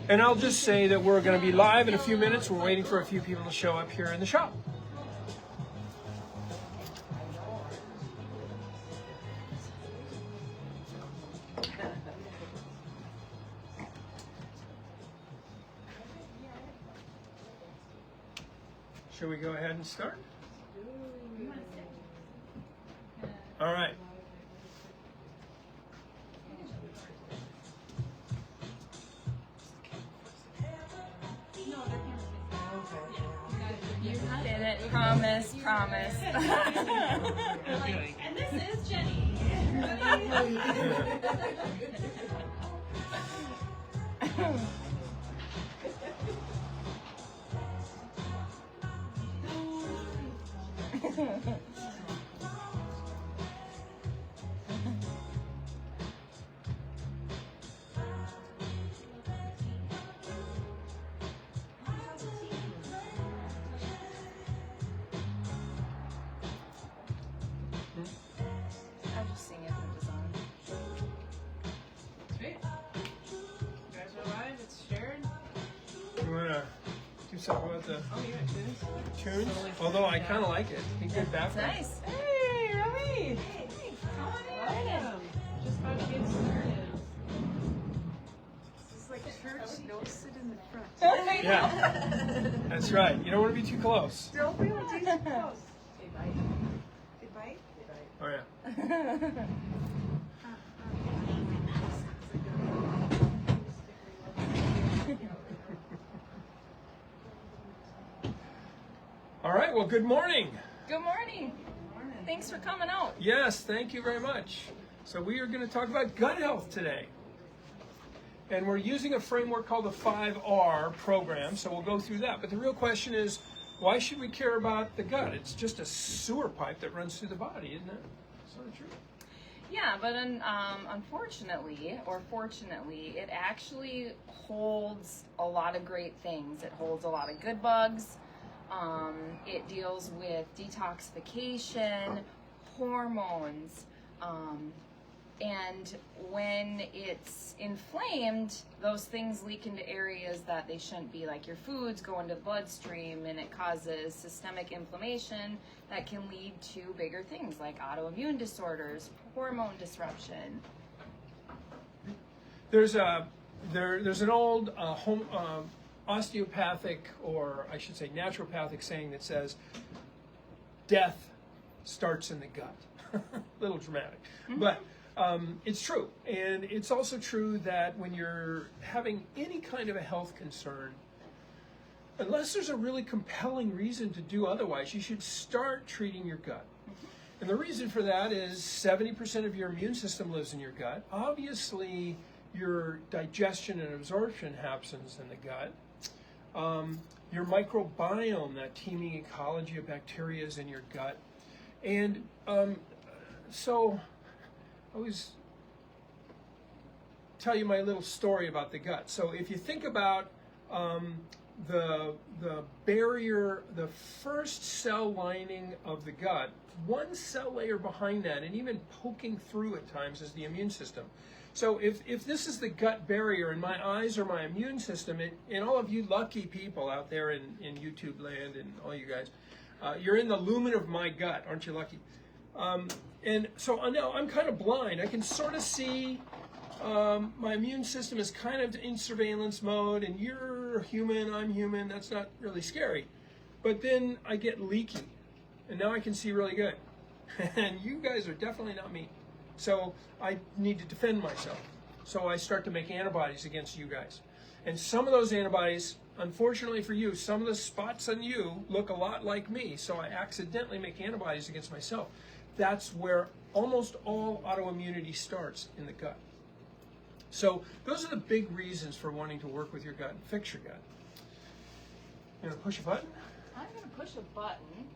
And I'll just say that we're going to be live in a few minutes. We're waiting for a few people to show up here in the shop. Should we go ahead and start? All right. You did it. Promise, promise. And this is Jenny. I'm just seeing if it was on. Sweet. You guys are live. It's shared. You want to do something about the Oh, you got tunes? tunes? Although I kind of like it. Be good background. Nice. Hey, Remy. Hey, come on in. Welcome. Just about to get started. It's like church. Don't sit in the front. Yeah, that's right. You don't want to be too close. Don't be too close. Hey, bite. Hey, bite. Oh, yeah. All right, well, good morning. Good morning. Thanks for coming out. Yes, thank you very much. So we are going to talk about gut health today. And we're using a framework called the 5R program, so we'll go through that. But the real question is, why should we care about the gut? It's just a sewer pipe that runs through the body, isn't it? Is that true? Yeah, but unfortunately, or fortunately, it actually holds a lot of great things. It holds a lot of good bugs. It deals with detoxification, hormones, and when it's inflamed, those things leak into areas that they shouldn't be, like your foods go into the bloodstream, and it causes systemic inflammation that can lead to bigger things like autoimmune disorders, hormone disruption. There's an old osteopathic, or I should say naturopathic saying that says, death starts in the gut. A little dramatic, but it's true. And it's also true that when you're having any kind of a health concern, unless there's a really compelling reason to do otherwise, you should start treating your gut. And the reason for that is 70% of your immune system lives in your gut. Obviously, your digestion and absorption happens in the gut. Your microbiome, that teeming ecology of bacteria, is in your gut. And so I always tell you my little story about the gut. So if you think about the barrier, the first cell lining of the gut, one cell layer behind that, and even poking through at times, is the immune system. So if this is the gut barrier, and my eyes are my immune system, and all of you lucky people out there in YouTube land, and all you guys, you're in the lumen of my gut, aren't you lucky? And so now I'm kind of blind. I can sort of see my immune system is kind of in surveillance mode, and you're human, I'm human, that's not really scary. But then I get leaky, and now I can see really good. And you guys are definitely not me. So I need to defend myself. So I start to make antibodies against you guys. And some of those antibodies, unfortunately for you, some of the spots on you look a lot like me. So I accidentally make antibodies against myself. That's where almost all autoimmunity starts, in the gut. So those are the big reasons for wanting to work with your gut and fix your gut. You want to push a button? I'm going to push a button.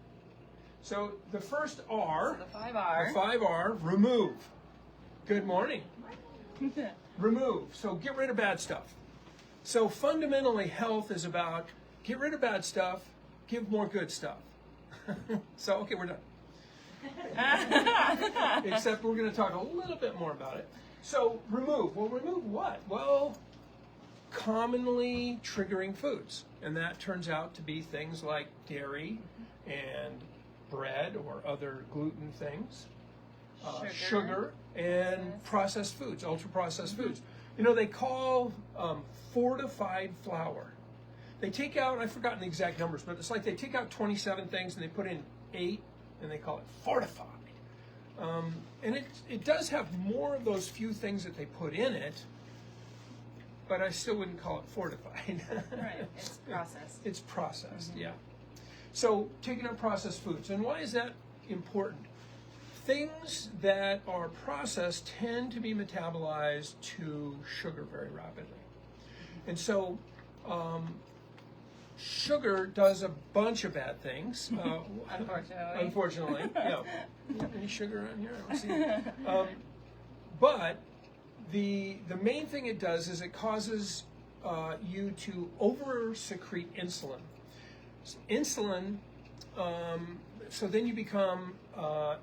So the first R, The 5R. the 5R, remove. Good morning. Remove. So get rid of bad stuff. So fundamentally, health is about get rid of bad stuff, give more good stuff. So, okay, we're done. Except we're going to talk a little bit more about it. So remove. Well, remove what? Well, commonly triggering foods. And that turns out to be things like dairy and bread or other gluten things, sugar and processed foods, ultra-processed foods. You know, they call fortified flour. They take out, I've forgotten the exact numbers, but it's like they take out 27 things and they put in 8 and they call it fortified. And it does have more of those few things that they put in it, but I still wouldn't call it fortified. Right, it's processed. It's processed, yeah. So taking out processed foods, and why is that important? Things that are processed tend to be metabolized to sugar very rapidly. And so sugar does a bunch of bad things. Unfortunately, yeah. Any sugar on here? I don't see it. But the main thing it does is it causes you to over-secrete insulin. Insulin, so then you become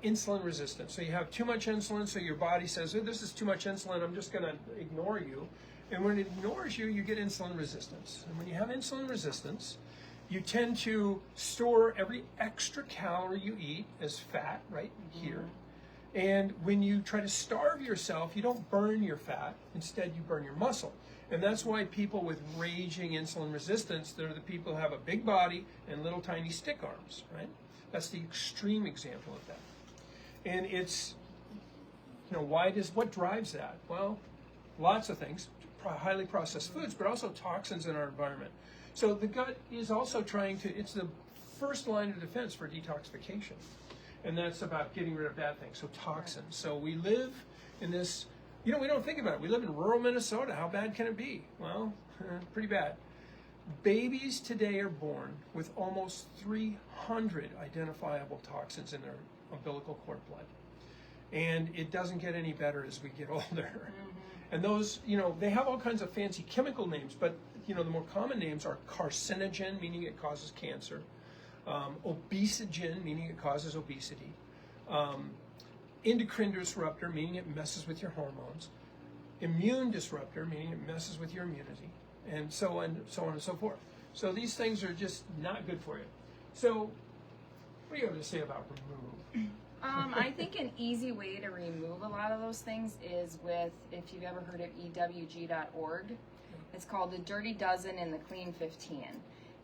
insulin resistant. So you have too much insulin, so your body says, oh, this is too much insulin, I'm just going to ignore you. And when it ignores you, you get insulin resistance. And when you have insulin resistance, you tend to store every extra calorie you eat as fat right here. And when you try to starve yourself, you don't burn your fat. Instead, you burn your muscle. And that's why people with raging insulin resistance, they're the people who have a big body and little tiny stick arms, right? That's the extreme example of that. And it's, you know, what drives that? Well, lots of things, highly processed foods, but also toxins in our environment. So the gut is also it's the first line of defense for detoxification. And that's about getting rid of bad things, so toxins. So we live in this, you know, we don't think about it. We live in rural Minnesota. How bad can it be? Well, pretty bad. Babies today are born with almost 300 identifiable toxins in their umbilical cord blood. And it doesn't get any better as we get older. And those, you know, they have all kinds of fancy chemical names, but, you know, the more common names are carcinogen, meaning it causes cancer. Obesogen, meaning it causes obesity. Endocrine disruptor, meaning it messes with your hormones. Immune disruptor, meaning it messes with your immunity. And so on and so forth. So these things are just not good for you. So what do you have to say about remove? I think an easy way to remove a lot of those things is with, if you've ever heard of ewg.org, it's called the Dirty Dozen and the Clean 15.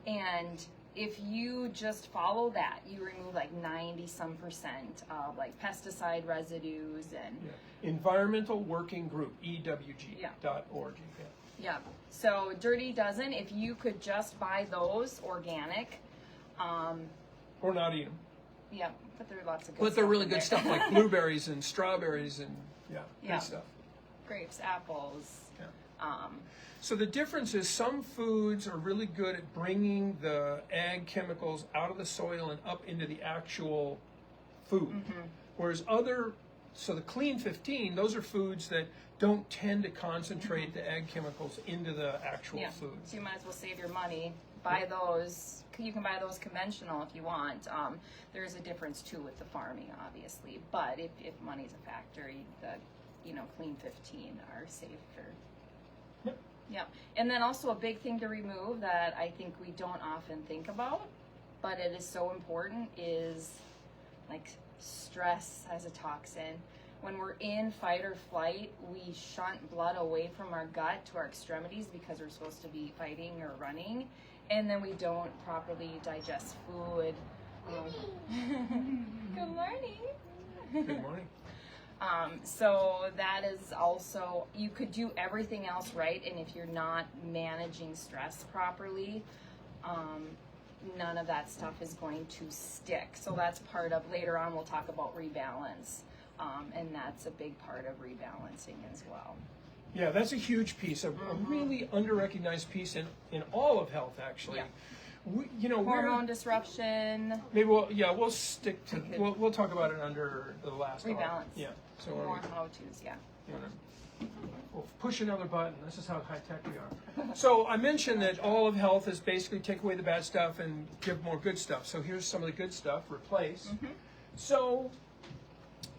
And if you just follow that, you remove like 90% of like pesticide residues and Environmental Working Group, ewg.org. Yeah. So Dirty Dozen, if you could just buy those organic, or not eat them. Yeah, but there are lots of good But stuff they're really in good there. stuff like blueberries and strawberries and good stuff. Grapes, apples. Yeah. So the difference is some foods are really good at bringing the ag chemicals out of the soil and up into the actual food. Whereas so the Clean 15, those are foods that don't tend to concentrate the ag chemicals into the actual food. So you might as well save your money. Buy those. You can buy those conventional if you want. There is a difference too with the farming, obviously. But if money's a factor, the Clean 15 are safer. Yep. And then also a big thing to remove that I think we don't often think about, but it is so important, is like stress as a toxin. When we're in fight or flight, we shunt blood away from our gut to our extremities because we're supposed to be fighting or running, and then we don't properly digest food. Good morning. Good morning. So that is also, you could do everything else right, and if you're not managing stress properly, none of that stuff is going to stick. So that's part of, later on we'll talk about rebalance, and that's a big part of rebalancing as well. Yeah, that's a huge piece, a really under-recognized piece in all of health, actually. Yeah. Hormone disruption. Maybe we'll stick to, we'll talk about it under the last rebalance. Yeah. So more how-tos, we'll push another button. This is how high-tech we are. So I mentioned that all of health is basically take away the bad stuff and give more good stuff. So here's some of the good stuff, replace. So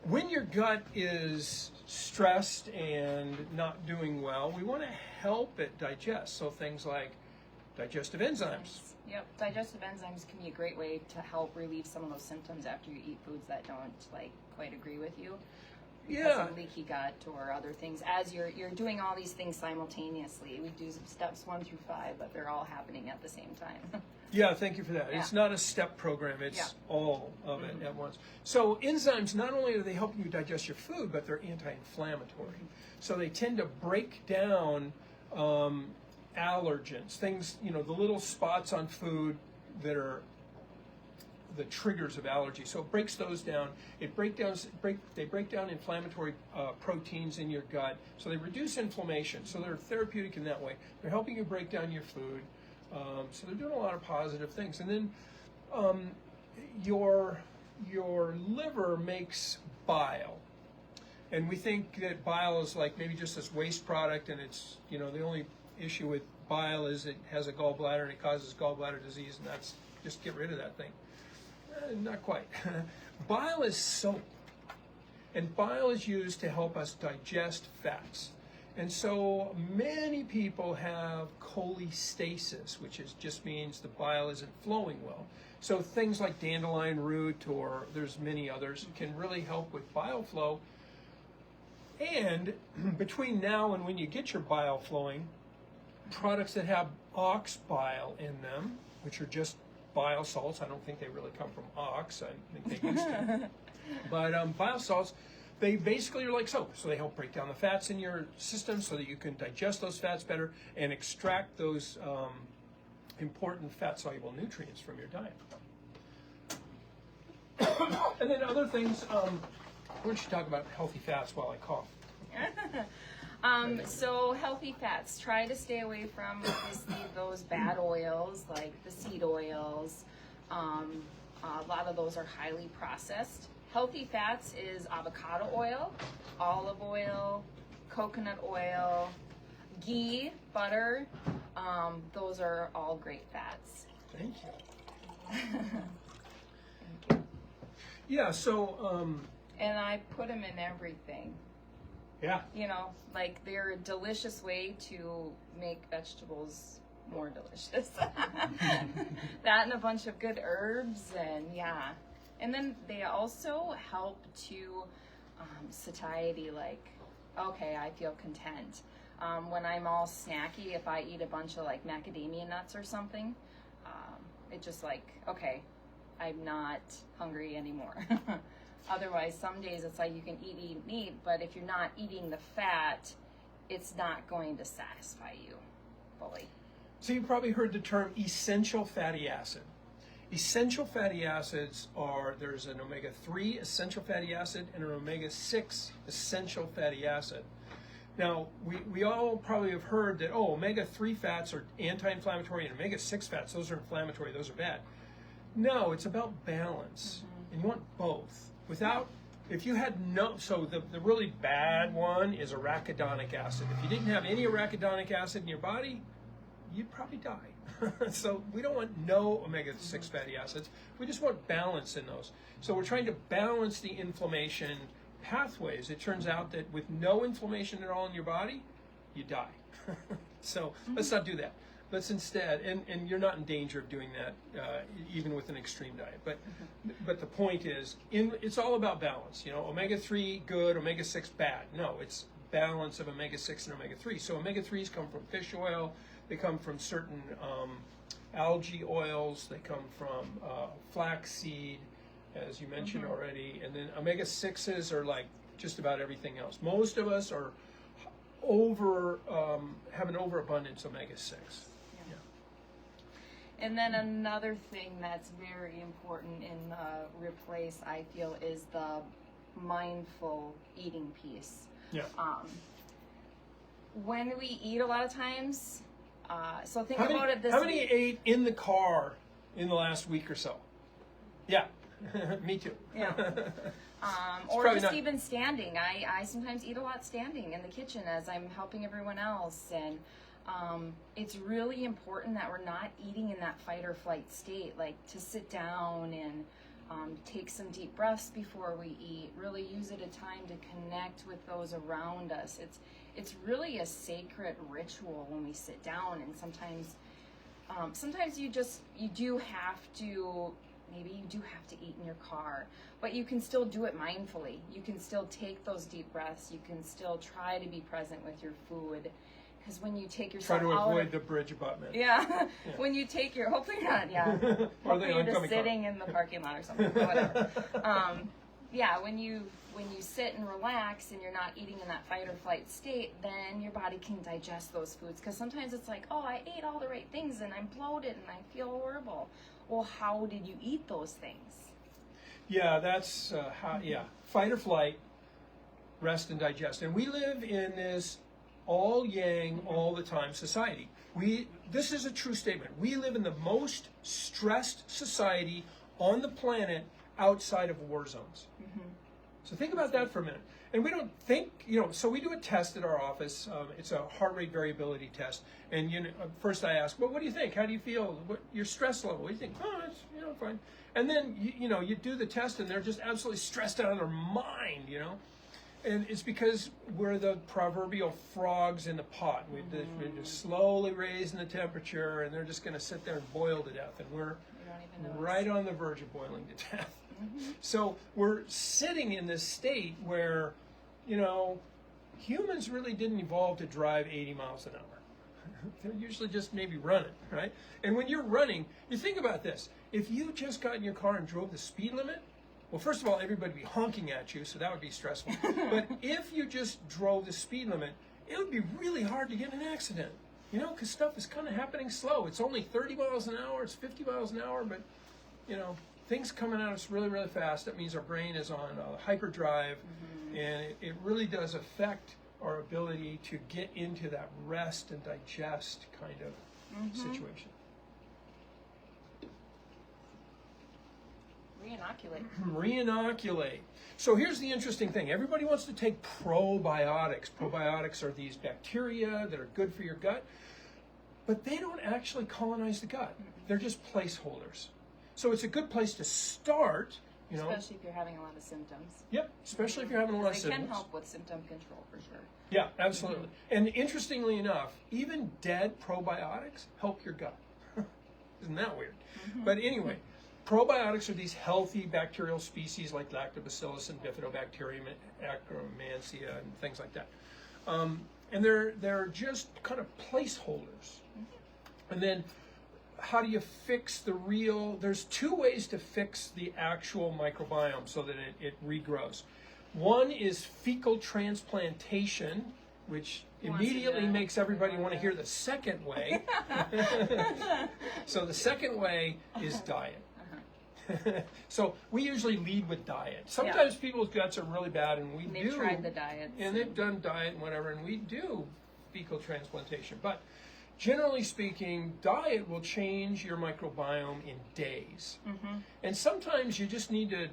when your gut is stressed and not doing well, we want to help it digest. So things like digestive enzymes. Yep, digestive enzymes can be a great way to help relieve some of those symptoms after you eat foods that don't quite agree with you. Because of leaky gut or other things. As you're doing all these things simultaneously, we do steps 1 through 5, but they're all happening at the same time. Yeah, thank you for that. Yeah. It's not a step program, it's all of it at once. So enzymes, not only are they helping you digest your food, but they're anti-inflammatory. So they tend to break down allergens, things, the little spots on food that are the triggers of allergy. So it breaks those down. They break down inflammatory proteins in your gut. So they reduce inflammation. So they're therapeutic in that way. They're helping you break down your food. So they're doing a lot of positive things. And then your liver makes bile. And we think that bile is like maybe just this waste product, and it's, the only issue with bile is it has a gallbladder and it causes gallbladder disease, and that's just get rid of that thing. Not quite. Bile is soap, and bile is used to help us digest fats. And so many people have cholestasis, which just means the bile isn't flowing well. So things like dandelion root, or there's many others, can really help with bile flow. And between now and when you get your bile flowing, products that have ox bile in them, which are just bile salts. I don't think they really come from ox. I think they used to. But bile salts, they basically are like soap. So they help break down the fats in your system so that you can digest those fats better and extract those important fat-soluble nutrients from your diet. And then other things, why don't you talk about healthy fats while I cough? So healthy fats, try to stay away from obviously those bad oils like the seed oils. A lot of those are highly processed. Healthy fats is avocado oil, olive oil, coconut oil, ghee, butter. Those are all great fats. Thank you. Yeah, so and I put them in everything. Yeah. They're a delicious way to make vegetables more delicious. That and a bunch of good herbs, and and then they also help to satiety. Okay, I feel content when I'm all snacky. If I eat a bunch of macadamia nuts or something, it just okay, I'm not hungry anymore. Otherwise, some days it's like you can eat, but if you're not eating the fat, it's not going to satisfy you fully. So you've probably heard the term essential fatty acid. Essential fatty acids there's an omega-3 essential fatty acid and an omega-6 essential fatty acid. Now, we all probably have heard that, omega-3 fats are anti-inflammatory and omega-6 fats, those are inflammatory, those are bad. No, it's about balance, and you want both. If you had so the really bad one is arachidonic acid. If you didn't have any arachidonic acid in your body, you'd probably die. So we don't want no omega-6 fatty acids. We just want balance in those. So we're trying to balance the inflammation pathways. It turns out that with no inflammation at all in your body, you die. So let's not do that. Let's instead, and you're not in danger of doing that, even with an extreme diet. But the point is, it's all about balance. Omega-3 good, omega-6 bad. No, it's balance of omega-6 and omega-3. So omega-3s come from fish oil. They come from certain algae oils. They come from flaxseed, as you mentioned already. And then omega-6s are like just about everything else. Most of us are have an overabundance of omega-6. And then another thing that's very important in the replace, I feel, is the mindful eating piece. Yeah. When we eat a lot of times, so think about it this way. How many ate in the car in the last week or so? Yeah, me too. Yeah. Or just even standing. I sometimes eat a lot standing in the kitchen as I'm helping everyone else, and it's really important that we're not eating in that fight or flight state, like to sit down and Take some deep breaths before we eat. Really use it a time to connect with those around us. It's really a sacred ritual when we sit down, and sometimes you do have to, maybe you do have to eat in your car, but you can still do it mindfully. You can still take those deep breaths. You can still try to be present with your food. Because when you take yourself Try to out avoid of, the bridge abutment. yeah. When you take your, hopefully you're not, yeah. Or Hopefully the you're just oncoming car. sitting in the parking lot or something, or whatever. Yeah, when you sit and relax and you're not eating in that fight or flight state, then your body can digest those foods. Because sometimes it's like, oh, I ate all the right things and I'm bloated and I feel horrible. Well, how did you eat those things? Yeah, that's fight or flight, rest and digest. And we live in this all yang all the time society. This is a true statement. We live in the most stressed society on the planet outside of war zones. So think about that for a minute. And we don't think, so we do a test at our office. It's a heart rate variability test. And first I ask, well, what do you think? How do you feel? What your stress level? What do you think? Oh, it's fine. And then you do the test and they're just absolutely stressed out of their mind, And it's because we're the proverbial frogs in the pot. We're just slowly raising the temperature, and they're just going to sit there and boil to death. And we're right on the verge of boiling to death. So we're sitting in this state where, humans really didn't evolve to drive 80 miles an hour. They're usually just maybe running, right? And when you're running, you think about this. If you just got in your car and drove the speed limit, well, first of all, everybody would be honking at you, so that would be stressful. But if you just drove the speed limit, it would be really hard to get in an accident, because stuff is kind of happening slow. It's only 30 miles an hour, it's 50 miles an hour, but, things coming at us really, really fast. That means our brain is on hyperdrive, and it really does affect our ability to get into that rest and digest kind of situation. Reinoculate. So here's the interesting thing. Everybody wants to take probiotics. Probiotics are these bacteria that are good for your gut, but they don't actually colonize the gut. They're just placeholders. So it's a good place to start, Especially if you're having a lot of symptoms. Yep, especially if you're having a lot of symptoms. They can help with symptom control for sure. Yeah, absolutely. And interestingly enough, even dead probiotics help your gut. Isn't that weird? But anyway, probiotics are these healthy bacterial species like lactobacillus and bifidobacterium, akkermansia, and things like that. And they're just kind of placeholders. And then how do you fix there's two ways to fix the actual microbiome so that it regrows. One is fecal transplantation, which immediately makes everybody want to hear the second way. So the second way is diet. So we usually lead with diet. Sometimes people's guts are really bad, and they've tried the diet. And they've done diet and whatever, and we do fecal transplantation. But generally speaking, diet will change your microbiome in days. And sometimes you just need to,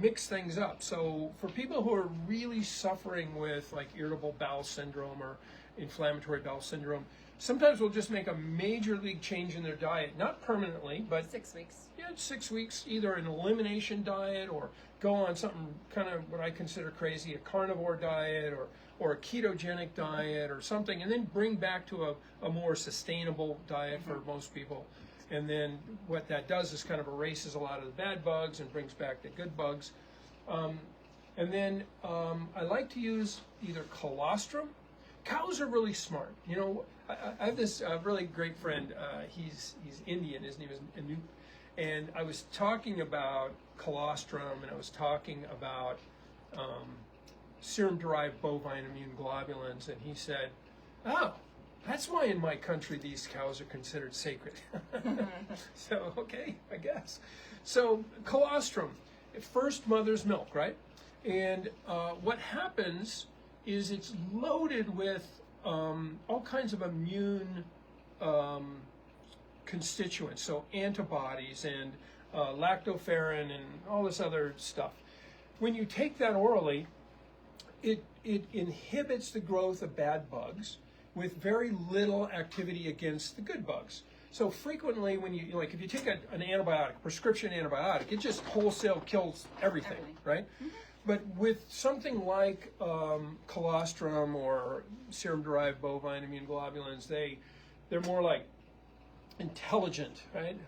mix things up. So for people who are really suffering with like irritable bowel syndrome or inflammatory bowel syndrome, sometimes we'll just make a major league change in their diet, not permanently, but 6 weeks. Yeah, 6 weeks, either an elimination diet or go on something kind of what I consider crazy, a carnivore diet or a ketogenic diet or something, and then bring back to a more sustainable diet for most people. And then what that does is kind of erases a lot of the bad bugs and brings back the good bugs. And then I like to use either colostrum. Cows are really smart. I have this really great friend. He's Indian. His name is Anu. And I was talking about colostrum, and I was talking about serum-derived bovine immune globulins, and he said, "Oh, that's why in my country these cows are considered sacred." So, okay, I guess. So, colostrum, first mother's milk, right? And what happens is it's loaded with all kinds of immune constituents, so antibodies and lactoferrin and all this other stuff. When you take that orally, it inhibits the growth of bad bugs with very little activity against the good bugs. So frequently when you, like if you take an antibiotic, prescription antibiotic, it just wholesale kills everything, right? But with something like colostrum or serum-derived bovine immune globulins, they're more like intelligent, right?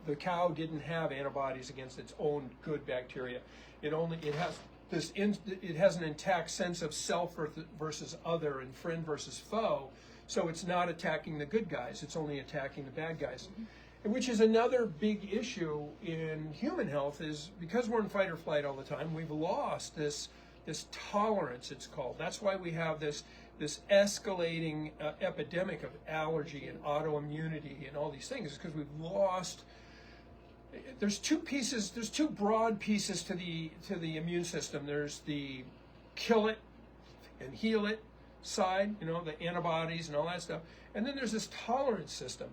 The cow didn't have antibodies against its own good bacteria. It has an intact sense of self versus other and friend versus foe. So it's not attacking the good guys, it's only attacking the bad guys. Which is another big issue in human health, is because we're in fight or flight all the time, we've lost this tolerance, it's called. That's why we have this escalating epidemic of allergy and autoimmunity and all these things, because we've lost. There's two broad pieces to the immune system. There's the kill it and heal it side, the antibodies and all that stuff. And then there's this tolerance system.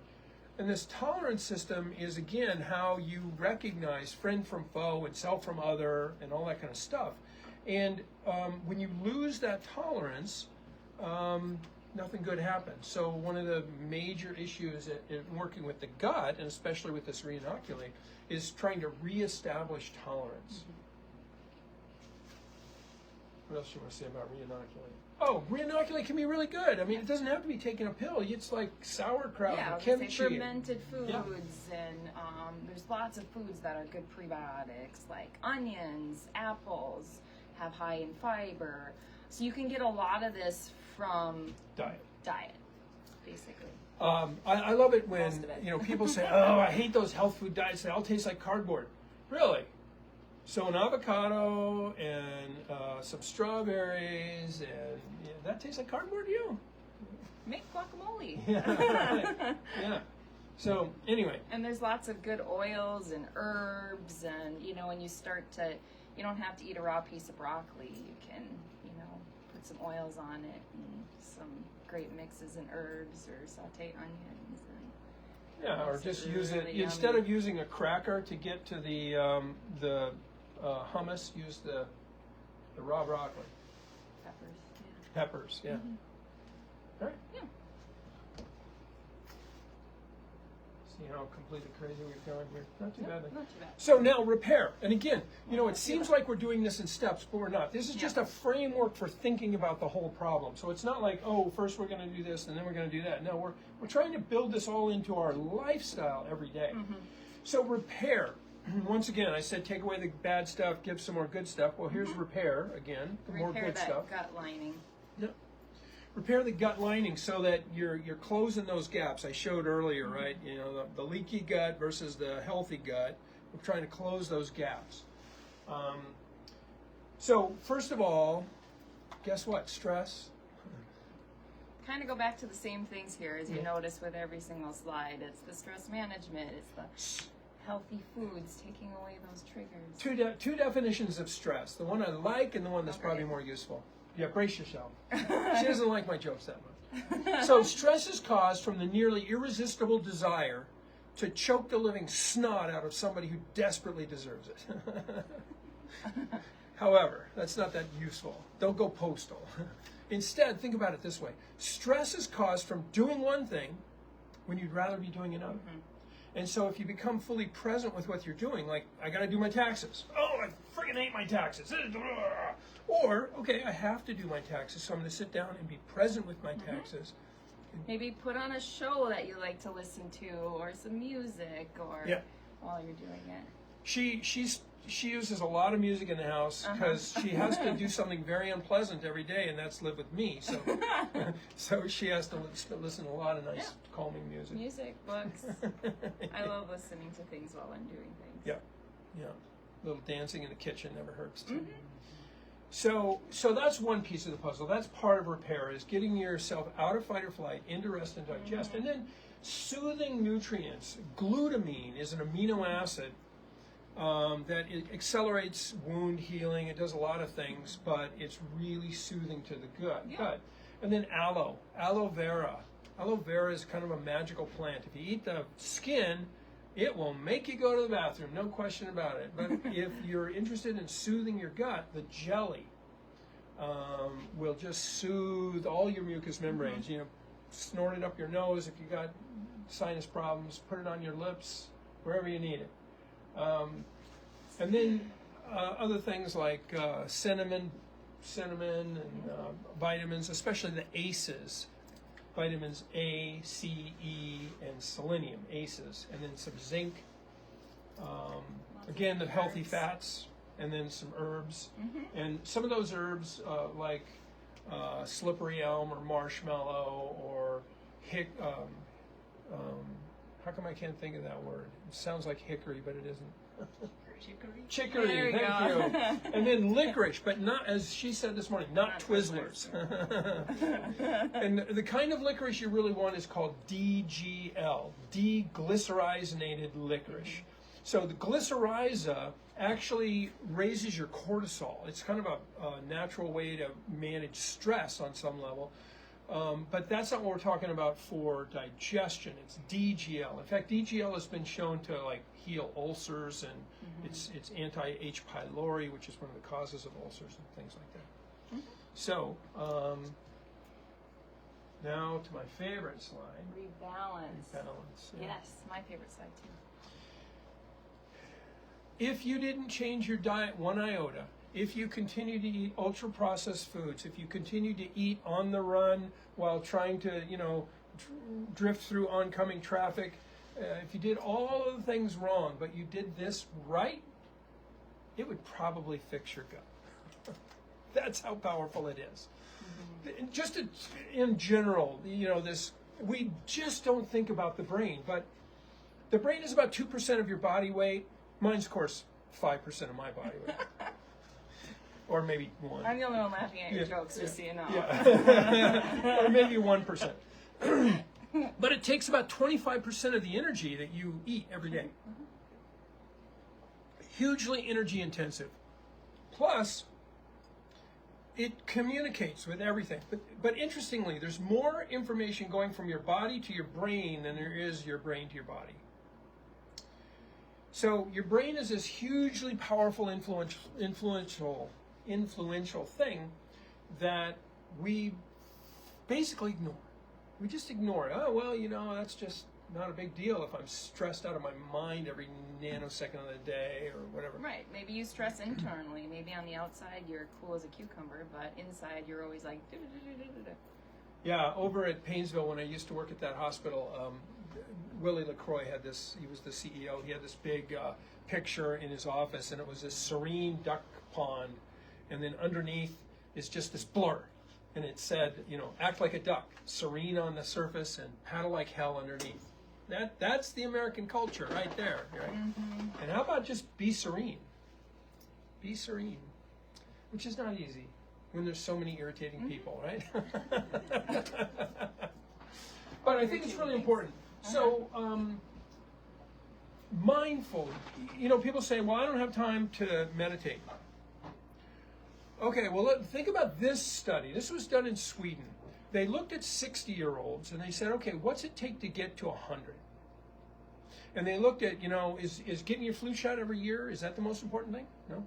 And this tolerance system is, again, how you recognize friend from foe and self from other and all that kind of stuff. And when you lose that tolerance, nothing good happens. So one of the major issues in working with the gut, and especially with this Reinoculate, is trying to reestablish tolerance. What else do you want to say about Reinoculate? Oh, Reinoculate can be really good. I mean, it doesn't have to be taking a pill. It's like sauerkraut and kimchi. Fermented foods, and there's lots of foods that are good prebiotics, like onions, apples, have high in fiber. So you can get a lot of this from diet, basically. I love it when people say, "Oh, I hate those health food diets. They all taste like cardboard." Really? So an avocado and some strawberries, and that tastes like cardboard to you? Make guacamole. Yeah. So anyway. And there's lots of good oils and herbs, and when you start to, you don't have to eat a raw piece of broccoli. You can, put some oils on it and some great mixes and herbs, or saute onions. Yeah, or just use it instead of using a cracker to get to the hummus. Use the raw broccoli. Peppers, yeah. All right. Yeah. See how completely crazy we've gone here? Not too bad. Not too bad. So now repair. And again, it seems like we're doing this in steps, but we're not. This is just a framework for thinking about the whole problem. So it's not like, first we're going to do this and then we're going to do that. No, we're trying to build this all into our lifestyle every day. So repair. Once again, I said take away the bad stuff, give some more good stuff. Well, here's repair again, more good stuff. Repair that gut lining. Yep. Repair the gut lining so that you're closing those gaps I showed earlier, right? The leaky gut versus the healthy gut. We're trying to close those gaps. So first of all, guess what? Stress. Kind of go back to the same things here as you notice with every single slide. It's the stress management. It's the healthy foods, taking away those triggers. Two definitions of stress. The one I like and the one that's probably more useful. Yeah, brace yourself. She doesn't like my jokes that much. So stress is caused from the nearly irresistible desire to choke the living snot out of somebody who desperately deserves it. However, that's not that useful. Don't go postal. Instead, think about it this way. Stress is caused from doing one thing when you'd rather be doing another. And so if you become fully present with what you're doing, like, I got to do my taxes. Oh, I freaking hate my taxes. Or, okay, I have to do my taxes, so I'm going to sit down and be present with my taxes. Maybe put on a show that you like to listen to, or some music, or while you're doing it. She uses a lot of music in the house because she has to do something very unpleasant every day, and that's live with me. So, so she has to listen to a lot of nice, calming music. Music, books. I love listening to things while I'm doing things. Yeah. A little dancing in the kitchen never hurts too. So that's one piece of the puzzle. That's part of repair, is getting yourself out of fight or flight into rest and digest, and then soothing nutrients. Glutamine is an amino acid that it accelerates wound healing. It does a lot of things, but it's really soothing to the gut. And then aloe vera. Aloe vera is kind of a magical plant. If you eat the skin, it will make you go to the bathroom, no question about it. But if you're interested in soothing your gut, the jelly will just soothe all your mucous membranes. Snort it up your nose if you got sinus problems, put it on your lips, wherever you need it. And then other things like cinnamon and vitamins, especially the ACEs, vitamins A, C, E, and selenium, ACEs, and then some zinc. Again, the healthy fats, and then some herbs. And some of those herbs, like slippery elm or marshmallow or how come I can't think of that word? It sounds like hickory, but it isn't. Chicory, thank you. And then licorice, but not, as she said this morning, not Twizzlers. And the kind of licorice you really want is called DGL, deglycyrrhizinated licorice. So the glycyrrhiza actually raises your cortisol. It's kind of a natural way to manage stress on some level. But that's not what we're talking about for digestion. It's DGL. In fact, DGL has been shown to heal ulcers, and it's anti-H. pylori, which is one of the causes of ulcers and things like that. So now to my favorite slide. Rebalance. Rebalance. Yeah. Yes, my favorite slide too. If you didn't change your diet one iota, if you continue to eat ultra-processed foods, if you continue to eat on the run while trying to, drift through oncoming traffic, if you did all of the things wrong, but you did this right, it would probably fix your gut. That's how powerful it is. Just in general, we just don't think about the brain, but the brain is about 2% of your body weight. Mine's, of course, 5% of my body weight. Or maybe 1. I'm the only one laughing at your jokes, just so you know. Yeah. Or maybe 1%. But it takes about 25% of the energy that you eat every day. Hugely energy intensive. Plus, it communicates with everything. But interestingly, there's more information going from your body to your brain than there is your brain to your body. So your brain is this hugely powerful, influential thing that we basically ignore. We just ignore it. Oh, well, that's just not a big deal if I'm stressed out of my mind every nanosecond of the day or whatever. Right. Maybe you stress internally. Maybe on the outside you're cool as a cucumber, but inside you're always like... Yeah, over at Painesville, when I used to work at that hospital, Willie LaCroix had this, he was the CEO, he had this big picture in his office, and it was this serene duck pond, and then underneath is just this blur, and it said, act like a duck, serene on the surface and paddle like hell underneath. That's the American culture right there, right? And how about just be serene? Be serene, which is not easy when there's so many irritating people, right? But I think it's really important. So, mindful, people say, well, I don't have time to meditate. Okay, well, think about this study. This was done in Sweden. They looked at 60-year-olds and they said, okay, what's it take to get to 100? And they looked at, is getting your flu shot every year, is that the most important thing? No.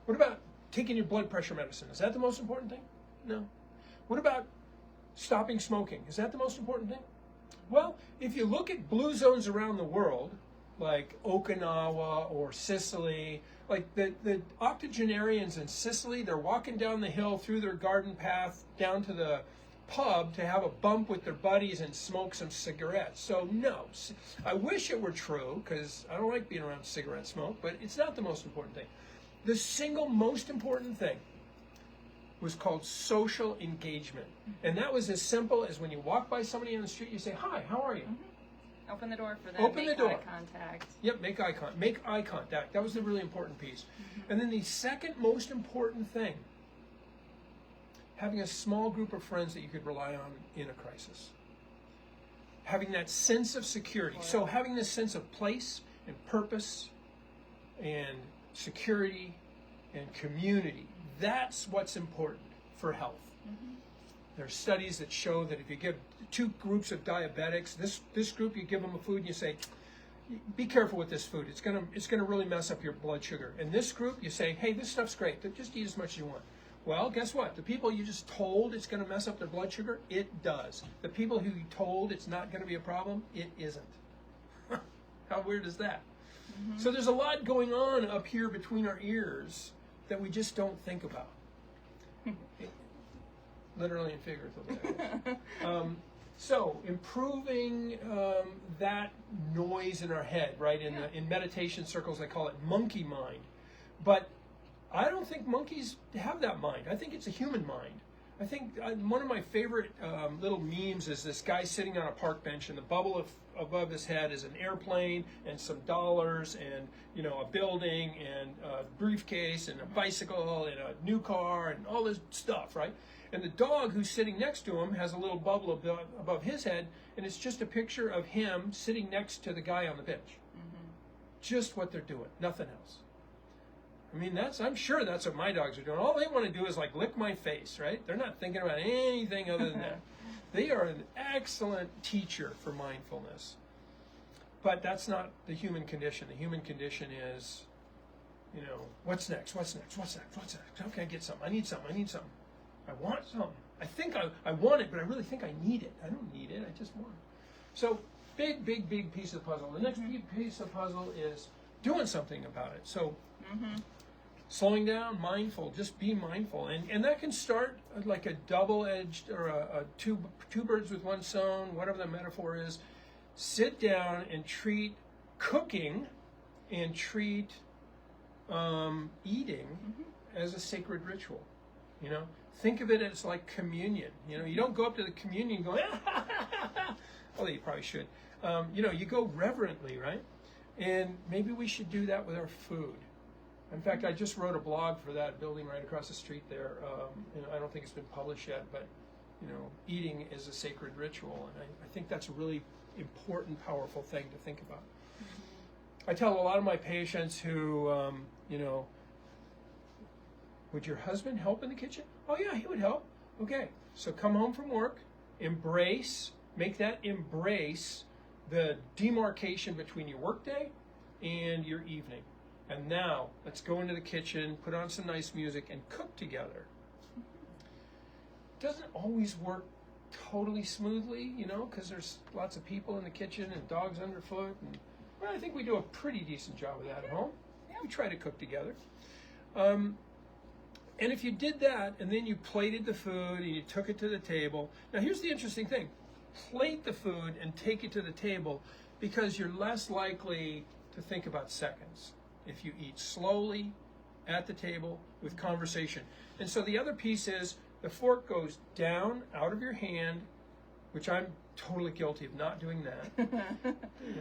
What about taking your blood pressure medicine? Is that the most important thing? No. What about stopping smoking? Is that the most important thing? Well, if you look at blue zones around the world, like Okinawa or Sicily, like the octogenarians in Sicily, they're walking down the hill through their garden path down to the pub to have a bump with their buddies and smoke some cigarettes. So no, I wish it were true, because I don't like being around cigarette smoke, but it's not the most important thing. The single most important thing was called social engagement. And that was as simple as when you walk by somebody on the street, you say, hi, how are you? Open the door for them, make eye contact. Yep, make eye contact. That was the really important piece. And then the second most important thing, having a small group of friends that you could rely on in a crisis. Having that sense of security. So having this sense of place and purpose and security and community. That's what's important for health. There are studies that show that if you give 2 groups of diabetics, this group, you give them a food and you say, be careful with this food. It's gonna really mess up your blood sugar. And this group, you say, hey, this stuff's great. Just eat as much as you want. Well, guess what? The people you just told it's going to mess up their blood sugar, it does. The people who you told it's not going to be a problem, it isn't. How weird is that? Mm-hmm. So there's a lot going on up here between our ears that we just don't think about. Literally and figuratively. So improving that noise in our head, right? In meditation circles, they call it monkey mind. But I don't think monkeys have that mind. I think it's a human mind. I think one of my favorite little memes is this guy sitting on a park bench, and the bubble above his head is an airplane and some dollars and a building and a briefcase and a bicycle and a new car and all this stuff, right? And the dog who's sitting next to him has a little bubble above his head, and it's just a picture of him sitting next to the guy on the bench. Mm-hmm. Just what they're doing, nothing else. I mean, I'm sure that's what my dogs are doing. All they want to do is like lick my face, right? They're not thinking about anything other than that. They are an excellent teacher for mindfulness. But that's not the human condition. The human condition is, what's next? What's next? What's next? What's next? How can I get something? I need something. I need something. I want something. I think I want it, but I really think I need it. I don't need it. I just want it. So big piece of the puzzle. The next big piece of the puzzle is doing something about it. So slowing down, mindful, just be mindful. And that can start like a double-edged or a two birds with one stone, whatever the metaphor is. Sit down and treat cooking and treat eating as a sacred ritual. Think of it as like communion. You don't go up to the communion and go, although you probably should. You go reverently, right? And maybe we should do that with our food. In fact, I just wrote a blog for that building right across the street there. I don't think it's been published yet, but eating is a sacred ritual, and I think that's a really important, powerful thing to think about. I tell a lot of my patients who, would your husband help in the kitchen? Oh yeah, he would help. Okay, so come home from work, make that embrace the demarcation between your workday and your evening. And now, let's go into the kitchen, put on some nice music, and cook together. It doesn't always work totally smoothly, because there's lots of people in the kitchen and dogs underfoot. Well, I think we do a pretty decent job of that at home. Yeah, we try to cook together. And if you did that, and then you plated the food, and you took it to the table. Now, here's the interesting thing. Plate the food and take it to the table, because you're less likely to think about seconds if you eat slowly at the table with conversation. And so the other piece is the fork goes down out of your hand, which I'm totally guilty of not doing that.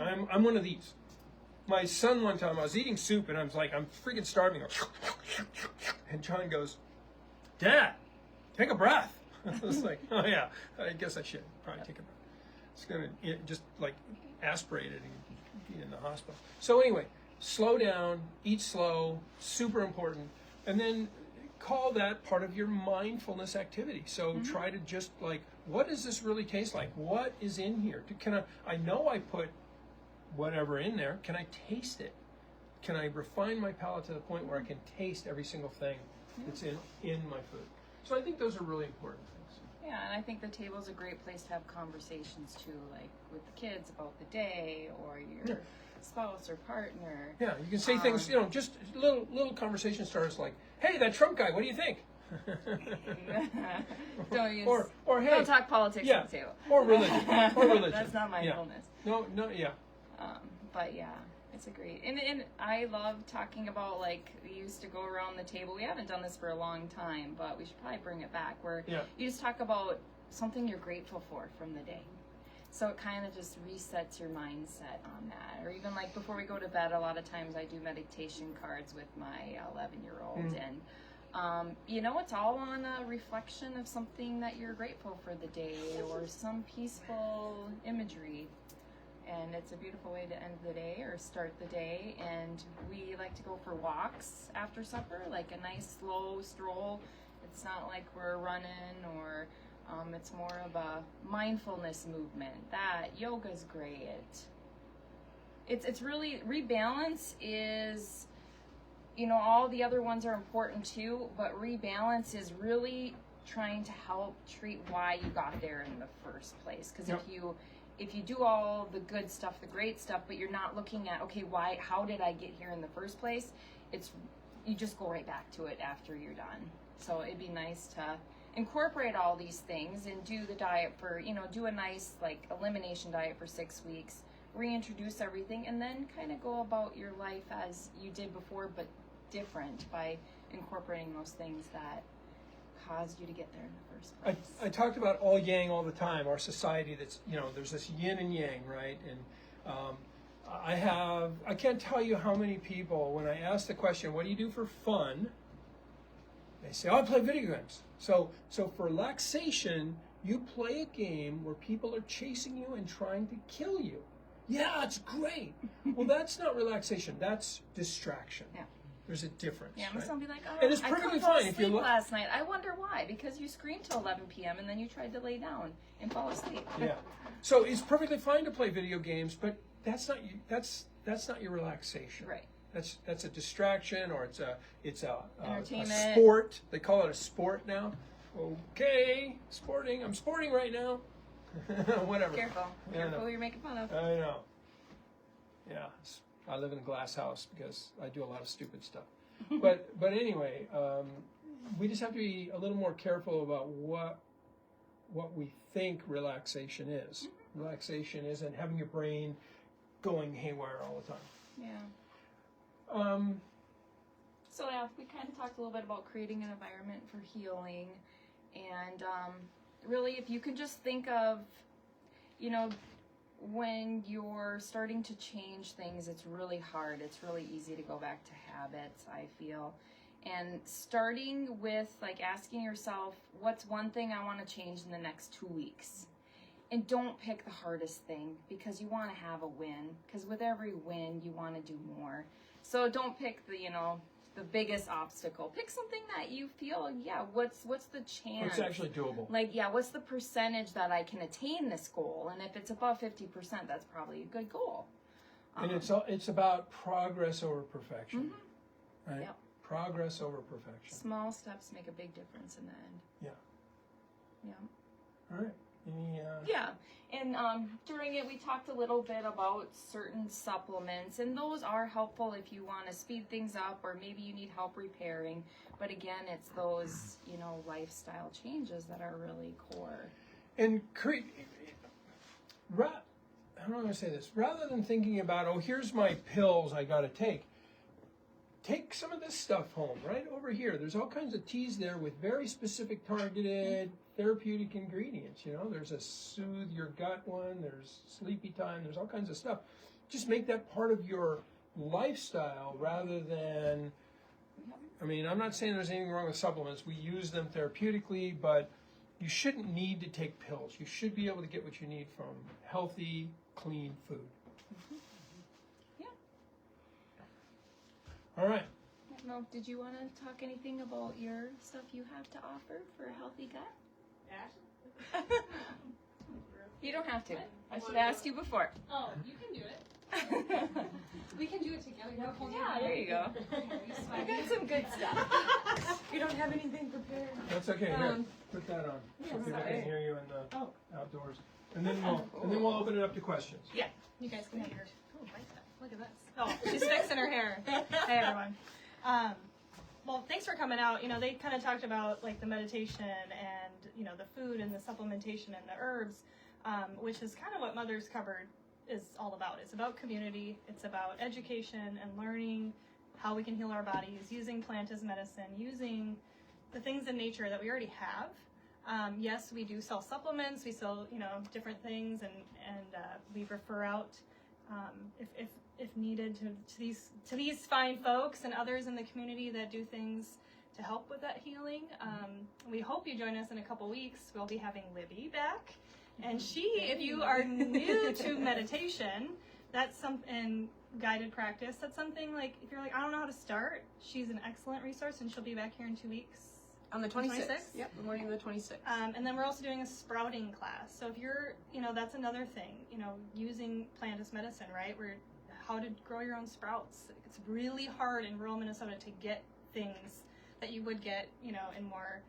I'm one of these. My son one time, I was eating soup and I was like, I'm freaking starving. And John goes, Dad, take a breath. I was like, oh yeah, I guess I should probably take a breath. It's going to just like aspirate it and be in the hospital. So anyway, slow down, eat slow, super important. And then call that part of your mindfulness activity. So try to just like, what does this really taste like? What is in here? I know I put whatever in there. Can I taste it? Can I refine my palate to the point where I can taste every single thing that's in my food? So I think those are really important things. Yeah, and I think the table is a great place to have conversations too, like with the kids about the day or your spouse or partner. Yeah, you can say things, just little conversation starters like, hey, that Trump guy, what do you think? Hey, don't talk politics on the table. Or religion. That's not mindfulness. No, But yeah, it's a great, and I love talking about, like, we used to go around the table. We haven't done this for a long time, but we should probably bring it back, where you just talk about something you're grateful for from the day. So it kind of just resets your mindset on that. Or even like before we go to bed, a lot of times I do meditation cards with my 11-year-old. And, it's all on a reflection of something that you're grateful for the day or some peaceful imagery. And it's a beautiful way to end the day or start the day. And we like to go for walks after supper, like a nice slow stroll. It's not like we're running or... it's more of a mindfulness movement. That yoga's great. It's really, Rebalance is you know, all the other ones are important too, but Rebalance is really trying to help treat why you got there in the first place. Because if you do all the good stuff, the great stuff, but you're not looking at, okay, how did I get here in the first place? You just go right back to it after you're done. So it'd be nice to incorporate all these things and do the diet for, you know, do a nice like elimination diet for 6 weeks, reintroduce everything, and then kind of go about your life as you did before, but different by incorporating those things that caused you to get there in the first place. I talked about all yang all the time. Our society, that's, you know, there's this yin and yang, right? And I can't tell you how many people, when I ask the question, what do you do for fun? They say, oh, I play video games. So for relaxation, you play a game where people are chasing you and trying to kill you. Yeah, it's great. Well, that's not relaxation. That's distraction. Yeah. There's a difference. Yeah, right? someone be like, oh, And it's I perfectly couldn't fall fine if you asleep look. last night. I wonder why. Because you screamed till 11 p.m. and then you tried to lay down and fall asleep. Yeah. So it's perfectly fine to play video games, but that's not your relaxation. Right. That's a distraction, or it's a Entertainment. sport. They call it a sport now. Okay, sporting. I'm sporting right now. Whatever. Careful. Yeah, Careful no. who you're making fun of. I know. Yeah, I live in a glass house because I do a lot of stupid stuff. But anyway, we just have to be a little more careful about what we think relaxation is. Relaxation isn't having your brain going haywire all the time. Yeah. So yeah, we kind of talked a little bit about creating an environment for healing, and really, if you can just think of, you know, when you're starting to change things, it's really hard. It's really easy to go back to habits, I feel. And starting with like asking yourself, what's one thing I want to change in the next 2 weeks? And don't pick the hardest thing, because you want to have a win. Because with every win, you want to do more. So don't pick the biggest obstacle. Pick something that you feel, what's the chance? It's actually doable. Like, what's the percentage that I can attain this goal? And if it's above 50%, that's probably a good goal. And it's about progress over perfection, right? Yep. Progress over perfection. Small steps make a big difference in the end. Yeah. Yeah. All right. Yeah, and during it we talked a little bit about certain supplements, and those are helpful if you want to speed things up or maybe you need help repairing. But again, it's those, you know, lifestyle changes that are really core. And how do I want to say this? Rather than thinking about, oh, here's my pills I got to take some of this stuff home, right over here. There's all kinds of teas there with very specific targeted therapeutic ingredients. You know, there's a soothe your gut one, there's sleepy time, there's all kinds of stuff. Just make that part of your lifestyle rather than, I mean, I'm not saying there's anything wrong with supplements. We use them therapeutically, but you shouldn't need to take pills. You should be able to get what you need from healthy, clean food. Yeah. All right. I don't know, did you want to talk anything about your stuff you have to offer for a healthy gut? You don't have to. I should have asked you before. Oh, you can do it. We can do it together. Yeah, there you go. I got some good stuff. We don't have anything prepared. That's okay. Here, put that on so people can hear you in the outdoors, and then we'll open it up to questions. Yeah. You guys can have yours. Oh, look at this. Oh, she's fixing her hair. Hey, everyone. Well, thanks for coming out. You know, they kind of talked about like the meditation and, you know, the food and the supplementation and the herbs, which is kind of what Mother's Cupboard is all about. It's about community. It's about education and learning how we can heal our bodies, using plant as medicine, using the things in nature that we already have. Yes, we do sell supplements. We sell, you know, different things, and we refer out if needed to these fine folks and others in the community that do things to help with that healing. We hope you join us in a couple weeks. We'll be having Libby back, and if you are new to meditation, that's and guided practice, that's something like, if you're like, I don't know how to start, she's an excellent resource, and she'll be back here in 2 weeks. On the 26th? Yep, the morning of the 26th. And then we're also doing a sprouting class. So if you're, you know, that's another thing, you know, using plant as medicine, right? We're how to grow your own sprouts. It's really hard in rural Minnesota to get things that you would get, you know, in more,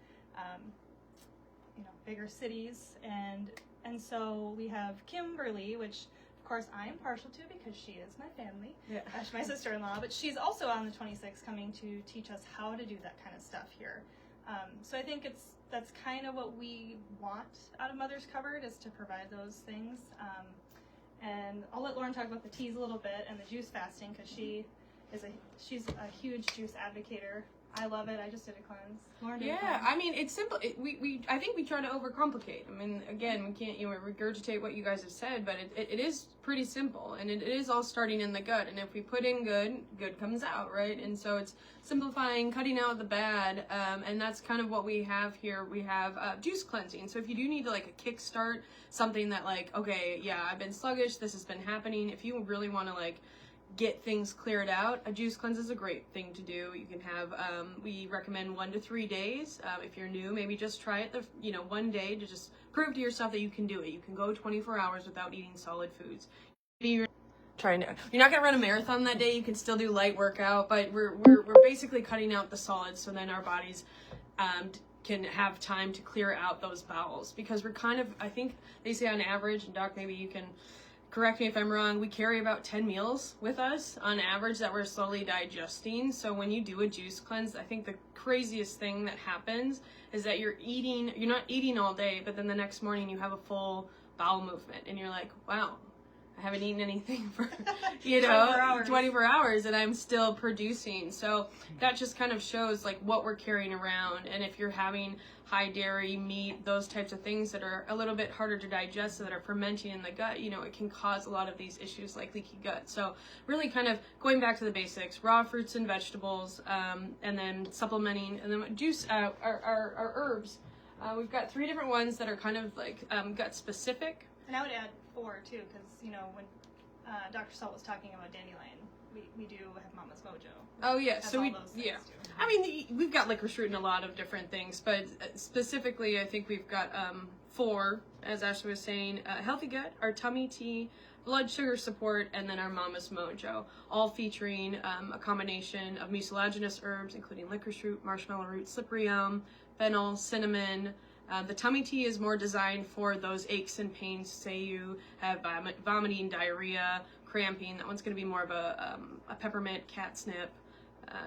you know, bigger cities. And so we have Kimberly, which of course I am partial to because she is my family. Yeah. She's my sister-in-law, but she's also on the 26th coming to teach us how to do that kind of stuff here. So I think that's kind of what we want out of Mother's Cupboard, is to provide those things. And I'll let Lauren talk about the teas a little bit and the juice fasting, because she's a huge juice advocator. I love it. I just did a cleanse. Lauren did a Yeah, cleanse. I mean, it's simple. I think we try to overcomplicate. I mean, again, we can't, you know, regurgitate what you guys have said, but it is pretty simple, and it is all starting in the gut. And if we put in good comes out, right? And so it's simplifying, cutting out the bad, and that's kind of what we have here. We have juice cleansing. So if you do need to, like, a kickstart, something that, like, okay, yeah, I've been sluggish, this has been happening. If you really want to, like, get things cleared out, a juice cleanse is a great thing to do. You can have, we recommend 1 to 3 days. If you're new, maybe just try it, one day to just prove to yourself that you can do it. You can go 24 hours without eating solid foods. Maybe you're not gonna run a marathon that day. You can still do light workout, but we're basically cutting out the solids, so then our bodies can have time to clear out those bowels, because we're kind of, I think they say on average, and Doc, maybe you can correct me if I'm wrong, we carry about 10 meals with us on average that we're slowly digesting. So when you do a juice cleanse, I think the craziest thing that happens is that you're not eating all day, but then the next morning you have a full bowel movement and you're like, wow, I haven't eaten anything for, 24 hours and I'm still producing. So that just kind of shows like what we're carrying around. And if you're having high dairy, meat, those types of things that are a little bit harder to digest, so that are fermenting in the gut, you know, it can cause a lot of these issues like leaky gut. So really kind of going back to the basics, raw fruits and vegetables, and then supplementing, and then juice, our herbs. We've got 3 different ones that are kind of like gut specific. And I would add 4 too, because, you know, when Dr. Salt was talking about dandelion, we do have Mama's Mojo. Oh yeah, Has so all we those things too. I mean, we've got licorice root in a lot of different things, but specifically, I think we've got 4, as Ashley was saying: healthy gut, our tummy tea, blood sugar support, and then our Mama's Mojo, all featuring a combination of mucilaginous herbs, including licorice root, marshmallow root, slippery elm, fennel, cinnamon. The tummy tea is more designed for those aches and pains. Say you have vomiting, diarrhea, cramping. That one's going to be more of a peppermint, catnip,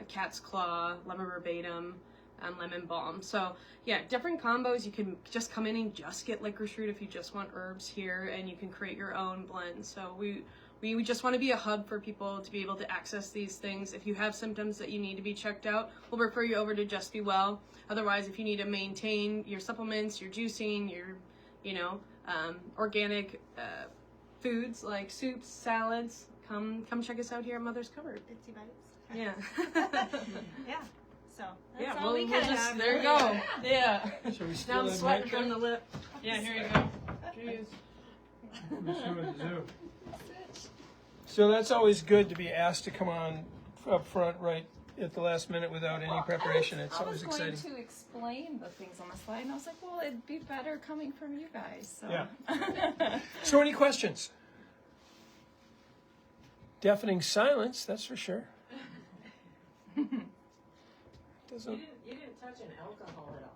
cat's claw, lemon verbatim, lemon balm. So yeah, different combos. You can just come in and just get licorice root if you just want herbs here, and you can create your own blend. So we just want to be a hub for people to be able to access these things. If you have symptoms that you need to be checked out, we'll refer you over to Just Be Well. Otherwise, if you need to maintain your supplements, your juicing, your, organic foods like soups, salads, come check us out here at Mother's Cupboard. Itsy bites. Yeah. Yeah. So that's all well, we kind of have. there you go. Yeah. So we Now still I'm have sweating Metro? from the lip. Yeah, here you go. Cheers. Let's see what to do. So that's always good to be asked to come on up front right at the last minute without any preparation. It's always exciting. I was going to explain the things on the slide, and I was like, well, it'd be better coming from you guys. So. Yeah. So any questions? Deafening silence, that's for sure. Doesn't. You didn't touch on alcohol at all.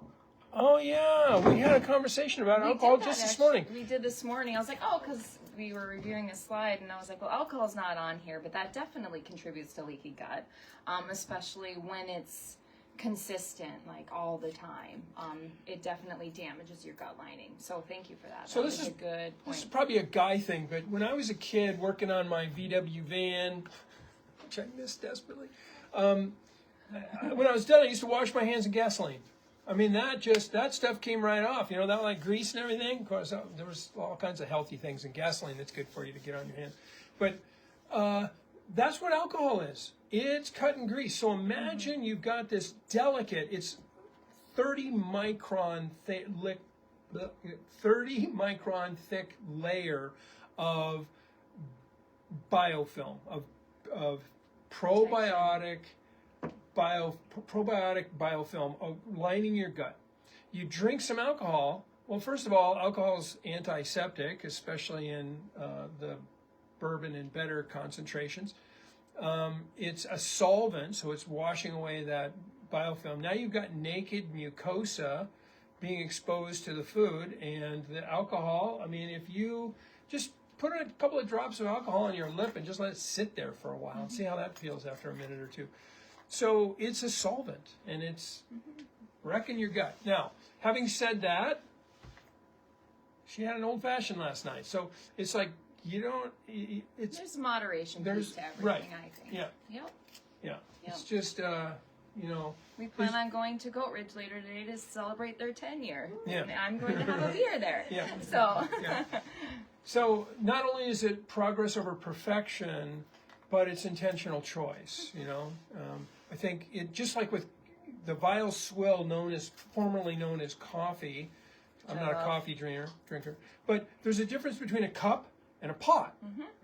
Oh yeah, we had a conversation about alcohol just this morning. We did this morning. I was like, oh, because we were reviewing a slide, and I was like, well, alcohol's not on here, but that definitely contributes to leaky gut, especially when it's consistent, like all the time. It definitely damages your gut lining. So thank you for that. So that this was is a good point. This is probably a guy thing, but when I was a kid working on my VW van, which I miss desperately, when I was done, I used to wash my hands in gasoline. I mean, that stuff came right off. You know, that like grease and everything. Of course, there was all kinds of healthy things in gasoline that's good for you to get on your hands. But that's what alcohol is. It's cut and grease. So imagine you've got this delicate, it's 30 micron thick layer of biofilm, of probiotic biofilm lining your gut. You drink some alcohol. Well, first of all, alcohol is antiseptic, especially in the bourbon in better concentrations. It's a solvent, so it's washing away that biofilm. Now you've got naked mucosa being exposed to the food, and the alcohol. I mean, if you just put a couple of drops of alcohol on your lip and just let it sit there for a while and see how that feels after a minute or two. So it's a solvent, and it's wrecking your gut. Now, having said that, she had an old-fashioned last night. So it's like, you don't, it's... There's moderation There's- to everything, right. I think. Yeah. Yep. Yeah. Yep. It's just, you know... We plan on going to Goat Ridge later today to celebrate their 10-year. Yeah. And I'm going to have a beer there. Yeah. So. Yeah. So not only is it progress over perfection, but it's intentional choice, you know. I think it, just like with the vile swill formerly known as coffee, I'm not a coffee drinker, but there's a difference between a cup and a pot,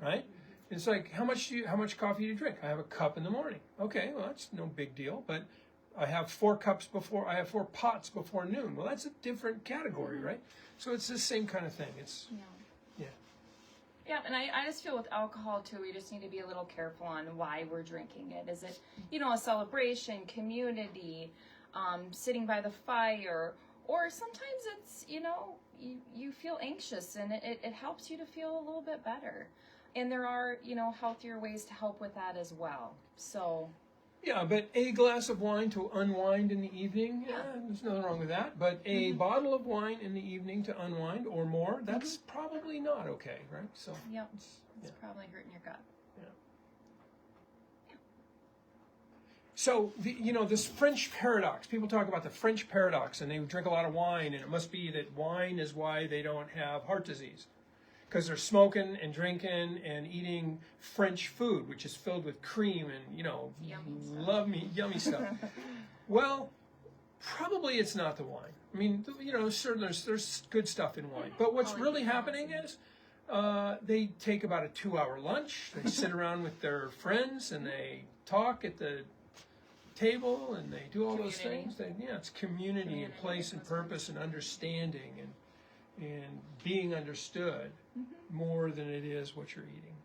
right? It's like, how much coffee do you drink? I have a cup in the morning. Okay, well, that's no big deal, but I have 4 pots before noon. Well, that's a different category, right? So it's the same kind of thing. It's, Yeah, and I just feel with alcohol too, we just need to be a little careful on why we're drinking it. Is it, you know, a celebration, community, sitting by the fire, or sometimes it's, you know, you feel anxious and it helps you to feel a little bit better. And there are, you know, healthier ways to help with that as well. So. Yeah, but a glass of wine to unwind in the evening, there's nothing wrong with that. But a bottle of wine in the evening to unwind or more, that's probably not okay, right? So. Yep, it's probably hurting your gut. So, you know, this French paradox, people talk about the French paradox, and they drink a lot of wine, and it must be that wine is why they don't have heart disease. Because they're smoking and drinking and eating French food, which is filled with cream and, you know, yummy stuff. Well, probably it's not the wine. I mean, you know, certainly there's good stuff in wine. But what's really happening is they take about a 2-hour lunch. They sit around with their friends and they talk at the table and they do all those things. It's community and place and purpose and understanding and being understood more than it is what you're eating.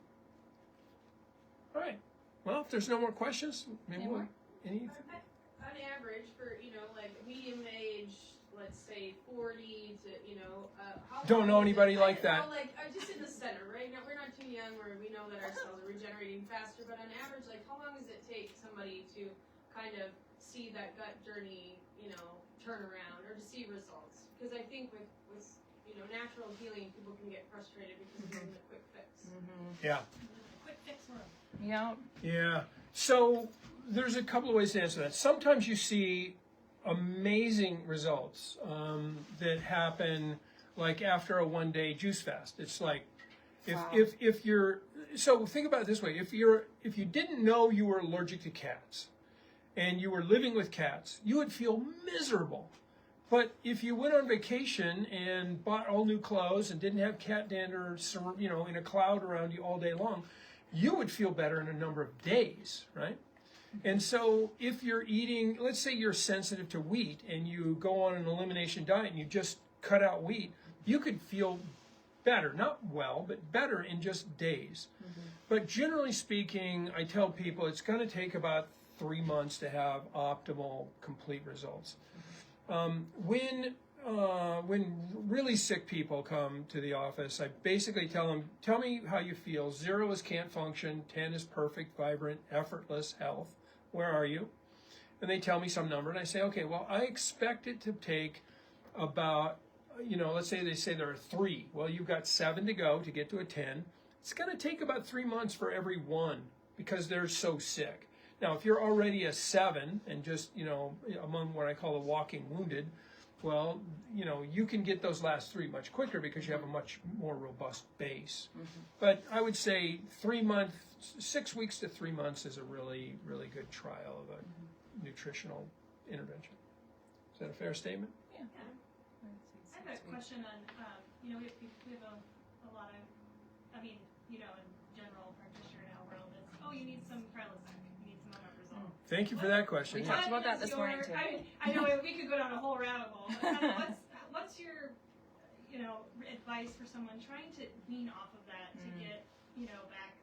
All right. Well, if there's no more questions, maybe anything. On average, for, you know, like medium age, let's say 40 to, you know, how Don't know long is anybody it? like that. Well, like just in the center, right? Now we're not too young where we know that our cells are regenerating faster, but on average, like how long does it take somebody to kind of see that gut journey, you know, turn around or to see results? Because I think with you know, natural healing, people can get frustrated because of the quick fix. Yeah. Quick fix world. Yep. Yeah. So there's a couple of ways to answer that. Sometimes you see amazing results that happen like after a 1-day juice fast. It's like if you're, so think about it this way, if you didn't know you were allergic to cats and you were living with cats, you would feel miserable. But if you went on vacation and bought all new clothes and didn't have cat dander, you know, in a cloud around you all day long, you would feel better in a number of days, right? And so if you're eating, let's say you're sensitive to wheat and you go on an elimination diet and you just cut out wheat, you could feel better, not well, but better in just days. But generally speaking, I tell people it's going to take about 3 months to have optimal, complete results. When really sick people come to the office, I basically tell them, tell me how you feel. 0 is can't function, 10 is perfect, vibrant, effortless health. Where are you? And they tell me some number, and I say, okay, well, I expect it to take about, you know, let's say they say there are 3. Well, you've got 7 to go to get to a 10. It's going to take about 3 months for every one because they're so sick. Now, if you're already a 7 and just, you know, among what I call the walking wounded, well, you know, you can get those last 3 much quicker because you have a much more robust base. But I would say 6 weeks to 3 months is a really, really good trial of a nutritional intervention. Is that a fair statement? I have a question on, you know, we have a lot of, I mean, you know, in general practitioner in our world, it's, you need some Prilosec, you need some omeprazole. Thank you for that question. We talked about that this morning too. I know we could go down a whole rabbit hole, but kind of what's your, you know, advice for someone trying to wean off of that to get, you know, back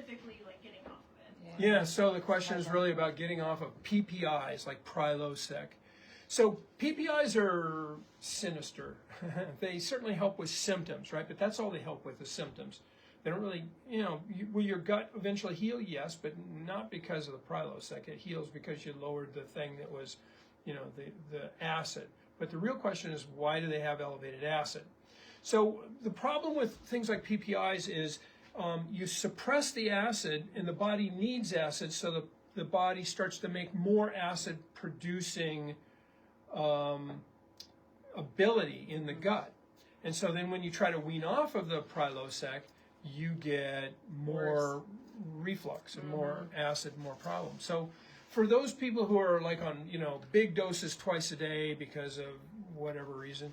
specifically like getting off of it. Yeah, so the question is really about getting off of PPIs like Prilosec. So PPIs are sinister. They certainly help with symptoms, right? But that's all they help with, the symptoms. They don't really, will your gut eventually heal? Yes, but not because of the Prilosec. It heals because you lowered the thing that was, the acid. But the real question is, why do they have elevated acid? So the problem with things like PPIs is you suppress the acid, and the body needs acid, so the body starts to make more acid producing ability in the gut. And so then when you try to wean off of the Prilosec, you get more reflux and more acid, more problems. So for those people who are like on, big doses twice a day because of whatever reason,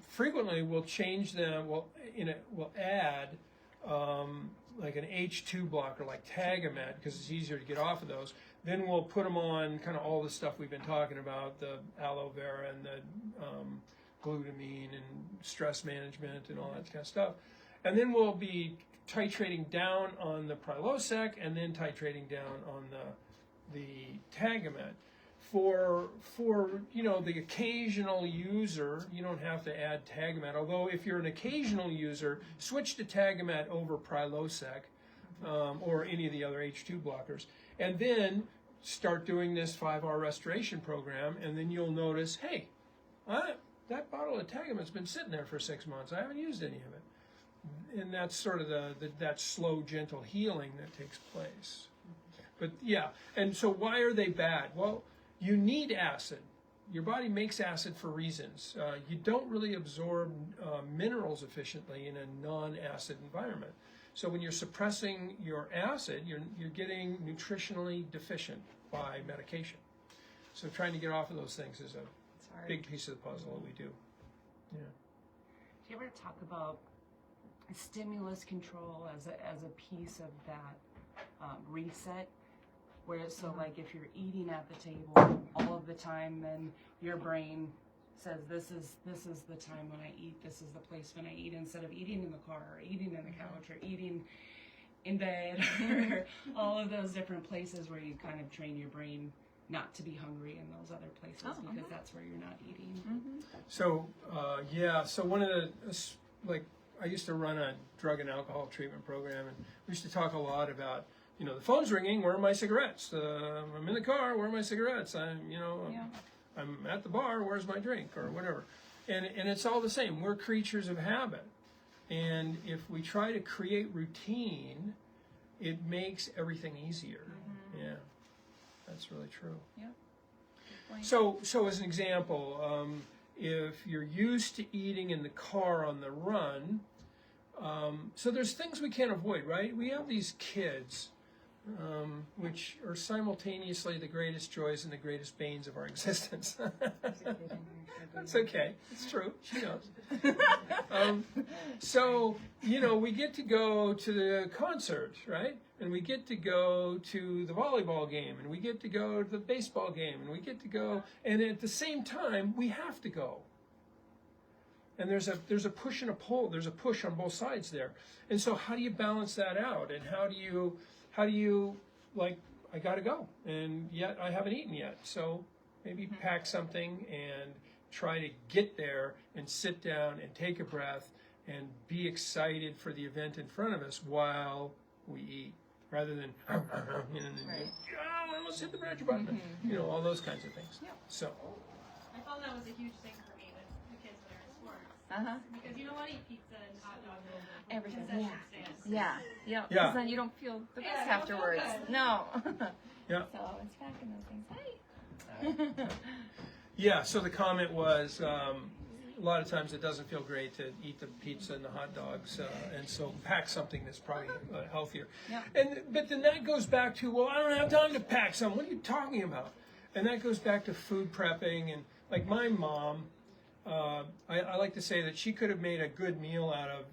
frequently we'll change them, we'll add like an H2 blocker like Tagamet, because it's easier to get off of those. Then we'll put them on kind of all the stuff we've been talking about, the aloe vera and the glutamine and stress management and all that kind of stuff. And then we'll be titrating down on the Prilosec and then titrating down on the Tagamet. For the occasional user, you don't have to add Tagamet. Although if you're an occasional user, switch to Tagamet over Prilosec or any of the other H2 blockers, and then start doing this 5-hour restoration program, and then you'll notice, hey, that bottle of Tagamet's been sitting there for 6 months. I haven't used any of it. And that's sort of that slow, gentle healing that takes place. But yeah, and so why are they bad? Well, you need acid. Your body makes acid for reasons. You don't really absorb minerals efficiently in a non-acid environment. So when you're suppressing your acid, you're getting nutritionally deficient by medication. So trying to get off of those things is a big piece of the puzzle that we do. Yeah. Do you ever talk about stimulus control as a piece of that reset? Where like if you're eating at the table all of the time, then your brain says this is the time when I eat, this is the place when I eat, instead of eating in the car or eating in the couch or eating in bed or all of those different places where you kind of train your brain not to be hungry in those other places because that's where you're not eating. So so one of the I used to run a drug and alcohol treatment program, and we used to talk a lot about, the phone's ringing, where are my cigarettes? I'm in the car, where are my cigarettes? I'm at the bar, where's my drink, or whatever. And it's all the same. We're creatures of habit. And if we try to create routine, it makes everything easier. Yeah, that's really true. Yeah. So as an example, if you're used to eating in the car on the run, so there's things we can't avoid, right? We have these kids, which are simultaneously the greatest joys and the greatest banes of our existence. That's okay. It's true. She knows. So, we get to go to the concert, right? And we get to go to the volleyball game, and we get to go to the baseball game, and we get to go, and at the same time, we have to go. And there's a push and a pull. There's a push on both sides there. And so how do you balance that out? And how do you I got to go, and yet I haven't eaten yet. So maybe pack something and try to get there and sit down and take a breath and be excited for the event in front of us while we eat, rather than let's hit the branch button, all those kinds of things. Yeah. So I found that was a huge thing for me with the kids when they're in sports. Because you don't want to eat pizza and hot dogs and Everything. concession stands. Yeah. Yeah. Because then you don't feel the best you don't feel afterwards. good. No. Yeah. So it's packing those things. Hey. Yeah, so the comment was, a lot of times it doesn't feel great to eat the pizza and the hot dogs, and so pack something that's probably healthier. Yeah. But then that goes back to, well, I don't have time to pack something. What are you talking about? And that goes back to food prepping. And like my mom, I like to say that she could have made a good meal out of,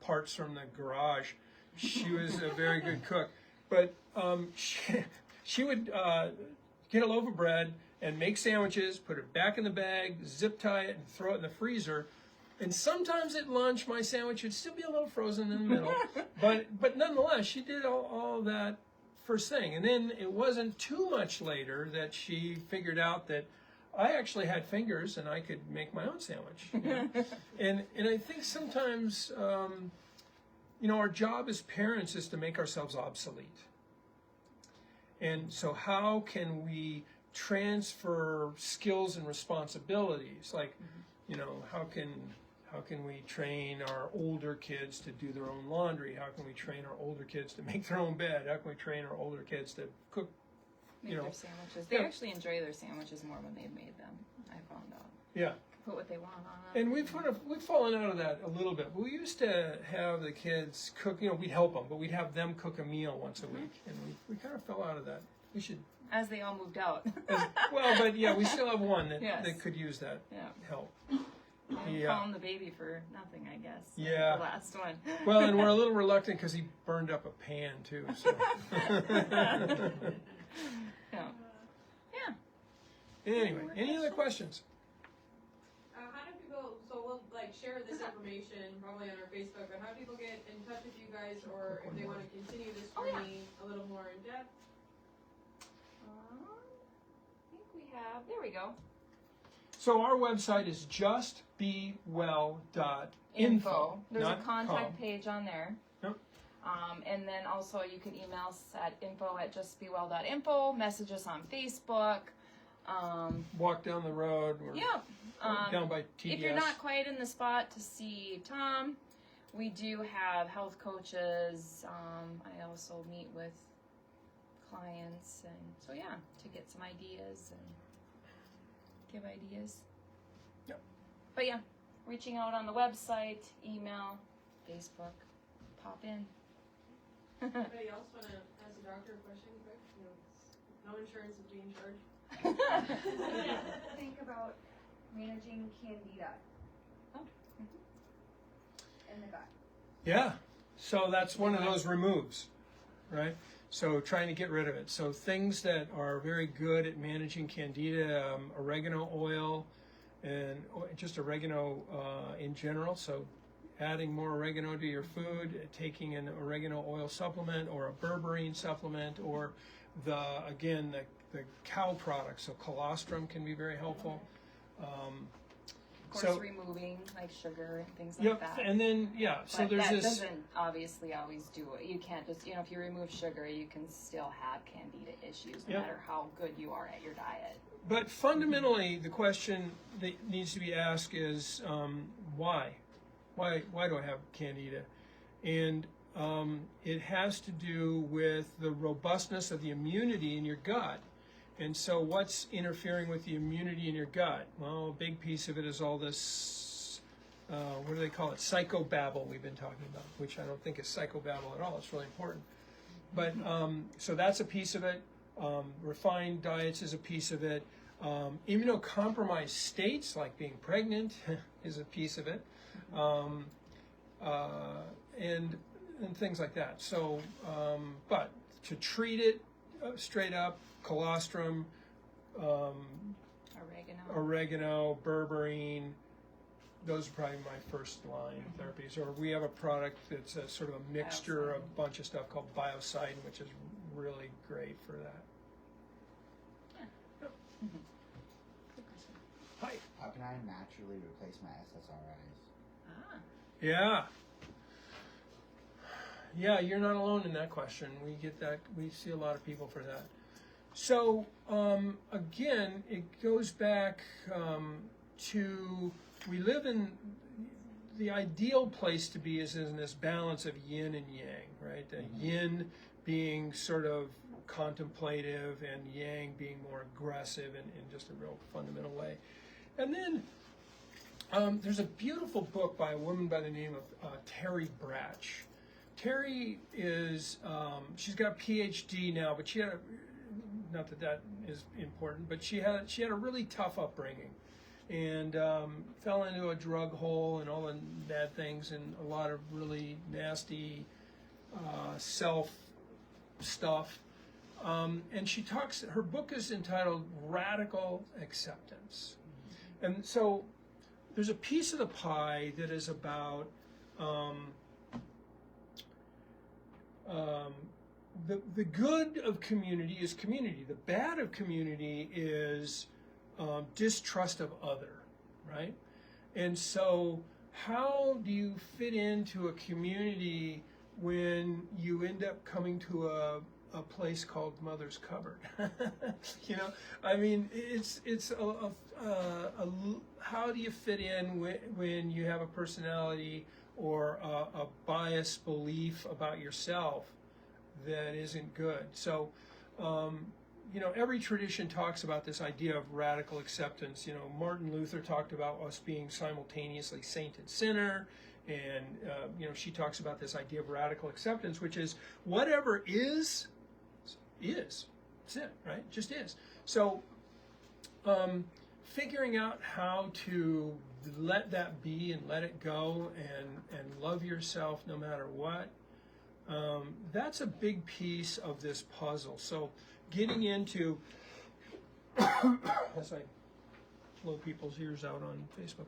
parts from the garage. She was a very good cook. But she would get a loaf of bread and make sandwiches, put it back in the bag, zip tie it, and throw it in the freezer. And sometimes at lunch, my sandwich would still be a little frozen in the middle. but nonetheless, she did all that first thing. And then it wasn't too much later that she figured out that I actually had fingers and I could make my own sandwich. You know? and I think sometimes, our job as parents is to make ourselves obsolete. And so how can we transfer skills and responsibilities? Like, how can we train our older kids to do their own laundry? How can we train our older kids to make their own bed? How can we train our older kids to cook? Make their sandwiches. They actually enjoy their sandwiches more when they've made them. I found out. Yeah. Put what they want on them. And we've fallen out of that a little bit. We used to have the kids cook. We'd help them, but we'd have them cook a meal once a week, and we kind of fell out of that. We should. As they all moved out. But yeah, we still have one that Yes. that could use that help. I'm calling the baby for nothing, I guess. Yeah. The last one. Well, and we're a little reluctant because he burned up a pan too. So. Anyway, any other questions? How do people, so we'll share this information probably on our Facebook, but how do people get in touch with you guys, or if they want to continue this journey a little more in depth? I think we have, there we go. So our website is justbewell.info. There's a not contact com. page on there. Yep. And then also you can email us at info@justbewell.info, message us on Facebook. Walk down the road. Or down by TDS. If you're not quite in the spot to see Tom, we do have health coaches. I also meet with clients, and so to get some ideas and give ideas. Yep. But reaching out on the website, email, Facebook, pop in. Anybody else want to ask the doctor a question quick? No insurance is being charged. Think about managing candida in the gut. Yeah. So that's one of those removes, right? So trying to get rid of it. So things that are very good at managing candida, oregano oil, and just oregano in general. So adding more oregano to your food, taking an oregano oil supplement or a berberine supplement, or the cow products. So colostrum can be very helpful. Of course, removing like sugar and things like that. And then so but there's that this. doesn't obviously always do it. You can't just if you remove sugar, you can still have candida issues no matter how good you are at your diet. But fundamentally, the question that needs to be asked is why? Why do I have candida? And it has to do with the robustness of the immunity in your gut. And so what's interfering with the immunity in your gut? Well, a big piece of it is all this, what do they call it? Psychobabble we've been talking about, which I don't think is psychobabble at all. It's really important. But so that's a piece of it. Refined diets is a piece of it. Immunocompromised states, like being pregnant, is a piece of it. And things like that. So, but to treat it straight up, colostrum, oregano, berberine, those are probably my first line therapies. Or we have a product that's a sort of a mixture of a bunch of stuff called Biocidin, which is really great for that. Hi. How can I naturally replace my SSRIs? Yeah. Yeah, you're not alone in that question. We get that. We see a lot of people for that. So again, it goes back to we live in the ideal place to be is in this balance of yin and yang, right? Yin being sort of contemplative and yang being more aggressive in just a real fundamental way. And then there's a beautiful book by a woman by the name of Terry Bratch. Terry is, she's got a PhD now, but she had, not that that is important, but she had a really tough upbringing and fell into a drug hole and all the bad things and a lot of really nasty self stuff. And she talks, her book is entitled Radical Acceptance. And so there's a piece of the pie that is about the good of community is community. The bad of community is distrust of other, right? And so how do you fit into a community when you end up coming to a place called Mother's Cupboard? You know, I mean, it's how do you fit in when you have a personality or a biased belief about yourself that isn't good? So, you know, every tradition talks about this idea of radical acceptance. You know, Martin Luther talked about us being simultaneously saint and sinner. And, you know, she talks about this idea of radical acceptance, which is whatever is. That's it, right? Just is. So, figuring out how to let that be and let it go and love yourself no matter what, that's a big piece of this puzzle. So, getting into, as I blow people's ears out on Facebook,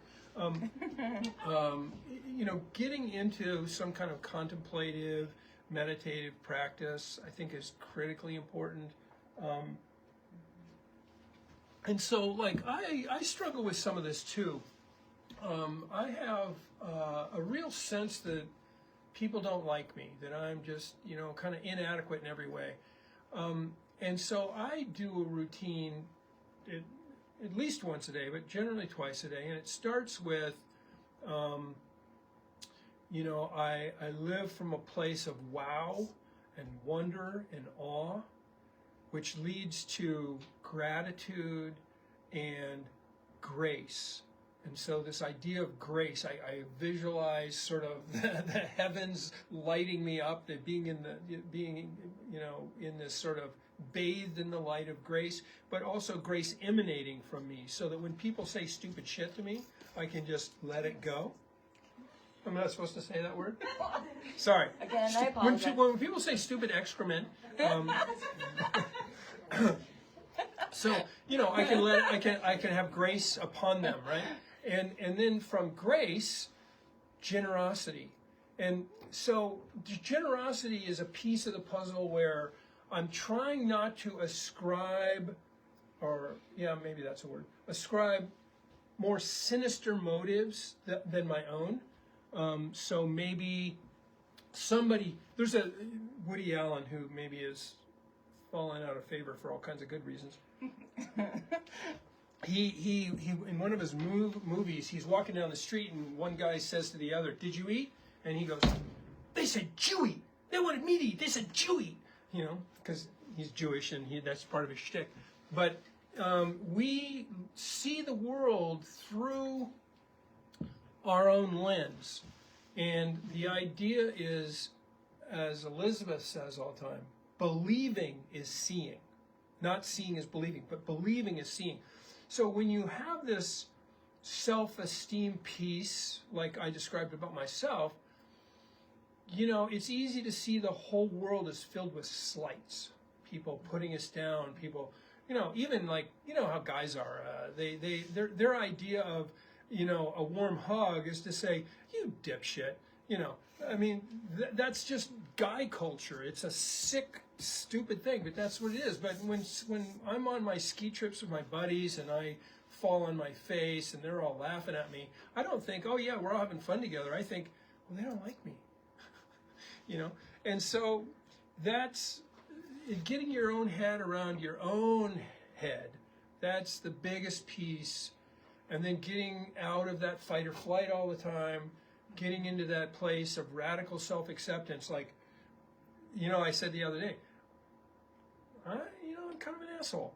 you know, getting into some kind of contemplative, meditative practice, I think, is critically important. And so, like, I struggle with some of this too. I have a real sense that people don't like me, that I'm just, you know, kind of inadequate in every way. And so I do a routine at least once a day, but generally twice a day. And it starts with, you know, I live from a place of wow and wonder and awe, which leads to gratitude and grace. And so this idea of grace, I visualize sort of the heavens lighting me up, that being, you know, in this sort of bathed in the light of grace, but also grace emanating from me, so that when people say stupid shit to me, I can just let it go. I'm not supposed to say that word? Sorry. Again, I apologize. When people say stupid excrement, so, you know, I can have grace upon them, right? And then from grace, generosity. And so generosity is a piece of the puzzle where I'm trying not to ascribe, or yeah, maybe that's a word, ascribe more sinister motives than my own. So maybe somebody, there's a Woody Allen who maybe is fallen out of favor for all kinds of good reasons. He in one of his movies, he's walking down the street and one guy says to the other, "Did you eat?" And he goes, "They said Jew eat. They wanted me to eat. They said Jew eat." You know, because he's Jewish and that's part of his shtick. But we see the world through our own lens. And the idea is, as Elizabeth says all the time, believing is seeing. Not seeing is believing, but believing is seeing. So when you have this self-esteem piece, like I described about myself, you know, it's easy to see the whole world is filled with slights. People putting us down, people, you know, even like, you know how guys are. Their idea of, you know, a warm hug is to say, "You dipshit." You know, I mean, that's just guy culture. It's a sick, stupid thing, but that's what it is. But when I'm on my ski trips with my buddies and I fall on my face and they're all laughing at me, I don't think, "Oh yeah, we're all having fun together." I think, "Well, they don't like me." You know, and so that's getting your own head around your own head. That's the biggest piece. And then getting out of that fight or flight all the time, getting into that place of radical self-acceptance. Like, you know, I said the other day, you know, I'm kind of an asshole,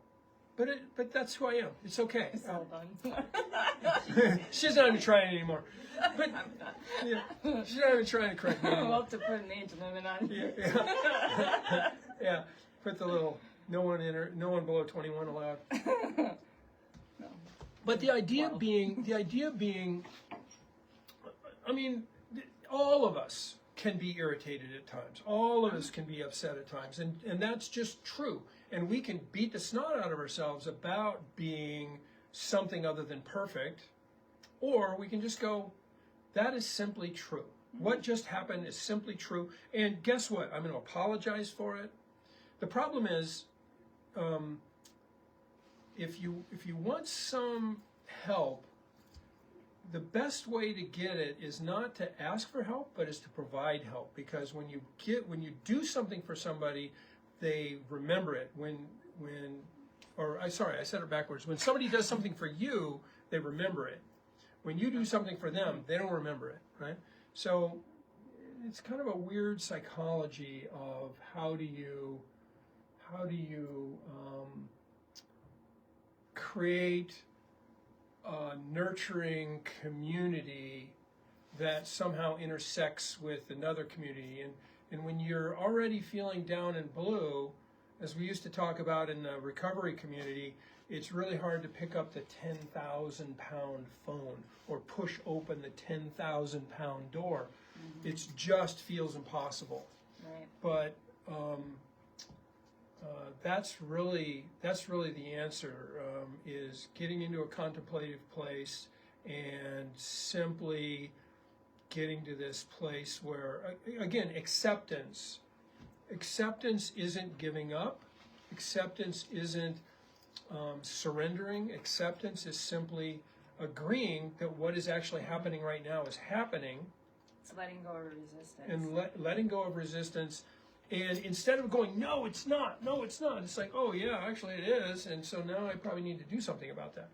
but that's who I am. It's okay. It's all done. She's not even trying anymore. But yeah, she's not even trying to correct me We'll anymore. have to put an age limit on. Yeah. Yeah. Put the little no one below 21 allowed. No. But the idea being, I mean, all of us can be irritated at times. All of us can be upset at times, and that's just true. And we can beat the snot out of ourselves about being something other than perfect, Or we can just go, that is simply true. What just happened is simply true. And guess what? I'm going to apologize for it. The problem is, if you want some help, the best way to get it is not to ask for help, but is to provide help. Because when you do something for somebody, they remember it. I said it backwards. When somebody does something for you, they remember it. When you do something for them, they don't remember it, right? So it's kind of a weird psychology of how do you create a nurturing community that somehow intersects with another community. And when you're already feeling down and blue, as we used to talk about in the recovery community, it's really hard to pick up the 10,000-pound phone or push open the 10,000-pound door. Mm-hmm. It just feels impossible. Right. But that's really the answer, is getting into a contemplative place and simply getting to this place where, again, acceptance. Acceptance isn't giving up. Acceptance isn't surrendering. Acceptance is simply agreeing that what is actually happening right now is happening. It's letting go of resistance. And letting go of resistance. And instead of going, no, it's not, it's like, oh yeah, actually it is. And so now I probably need to do something about that.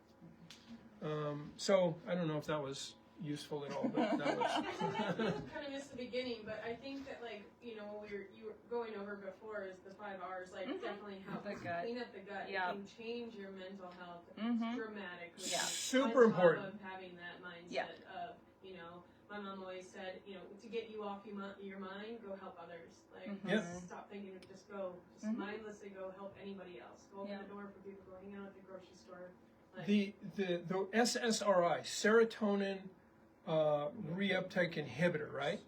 So I don't know if that was useful at all, but that was. Kind of missed the beginning, but I think that, like, you know, what you were going over before is the 5 R's, like, definitely helps clean up the gut. Yep. It can change your mental health dramatically. Yeah. Super important. Of having that mindset of, you know, my mom always said, you know, to get you off your mind, go help others. Like, stop thinking, just mindlessly go help anybody else. Go open the door for people, go hang out at the grocery store. Like, the SSRI, serotonin reuptake inhibitor, right?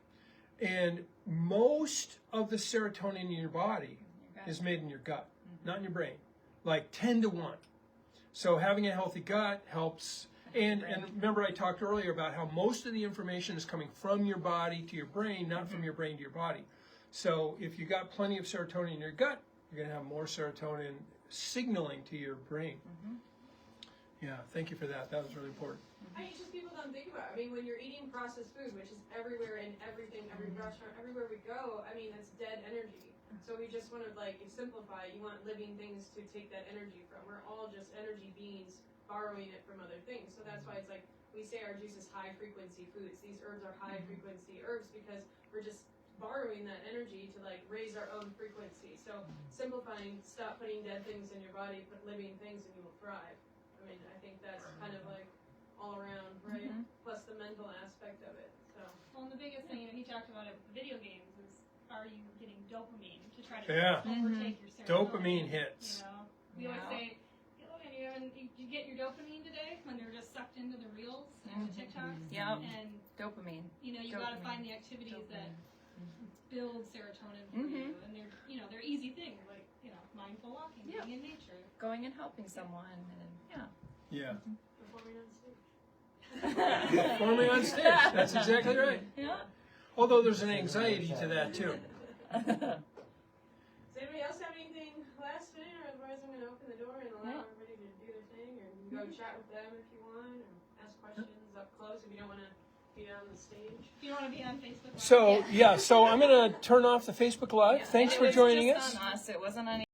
And most of the serotonin in your body is made in your gut, not in your brain, like 10 to 1. So having a healthy gut helps. And remember, I talked earlier about how most of the information is coming from your body to your brain, not from your brain to your body. So if you got plenty of serotonin in your gut, you're going to have more serotonin signaling to your brain. Yeah, thank you for that. That was really important. I mean, just people don't think about it. I mean, when you're eating processed food, which is everywhere in everything, every restaurant, everywhere we go, I mean, it's dead energy. So we just want to, like, simplify. You want living things to take that energy from. We're all just energy beings borrowing it from other things. So that's why it's like we say our juice is high frequency foods. These herbs are high frequency herbs because we're just borrowing that energy to, like, raise our own frequency. So simplifying, stop putting dead things in your body, put living things and you will thrive. I mean, I think that's kind of like all around, right? Plus the mental aspect of it. So. Well, and the biggest thing, you know, he talked about it with video games, is are you getting dopamine to try to overtake your serotonin? Dopamine hits. You know, we always say, you get your dopamine today when they're just sucked into the reels and the TikToks. And dopamine. You know, you got to find the activities that build serotonin for you, and they're easy things like, you know, mindful walking, being in nature, going and helping someone, and Performing on stage. Performing on stage. That's exactly right. Yeah. Although there's an anxiety to that too. Does anybody else have anything last minute, or otherwise I'm going to open the door and allow everybody to do their thing, or you can go chat with them if you want, or ask questions up close if you don't want to be on the stage. if you don't want to be on Facebook Live. So I'm going to turn off the Facebook Live. Thanks for joining us. It wasn't on us. It wasn't on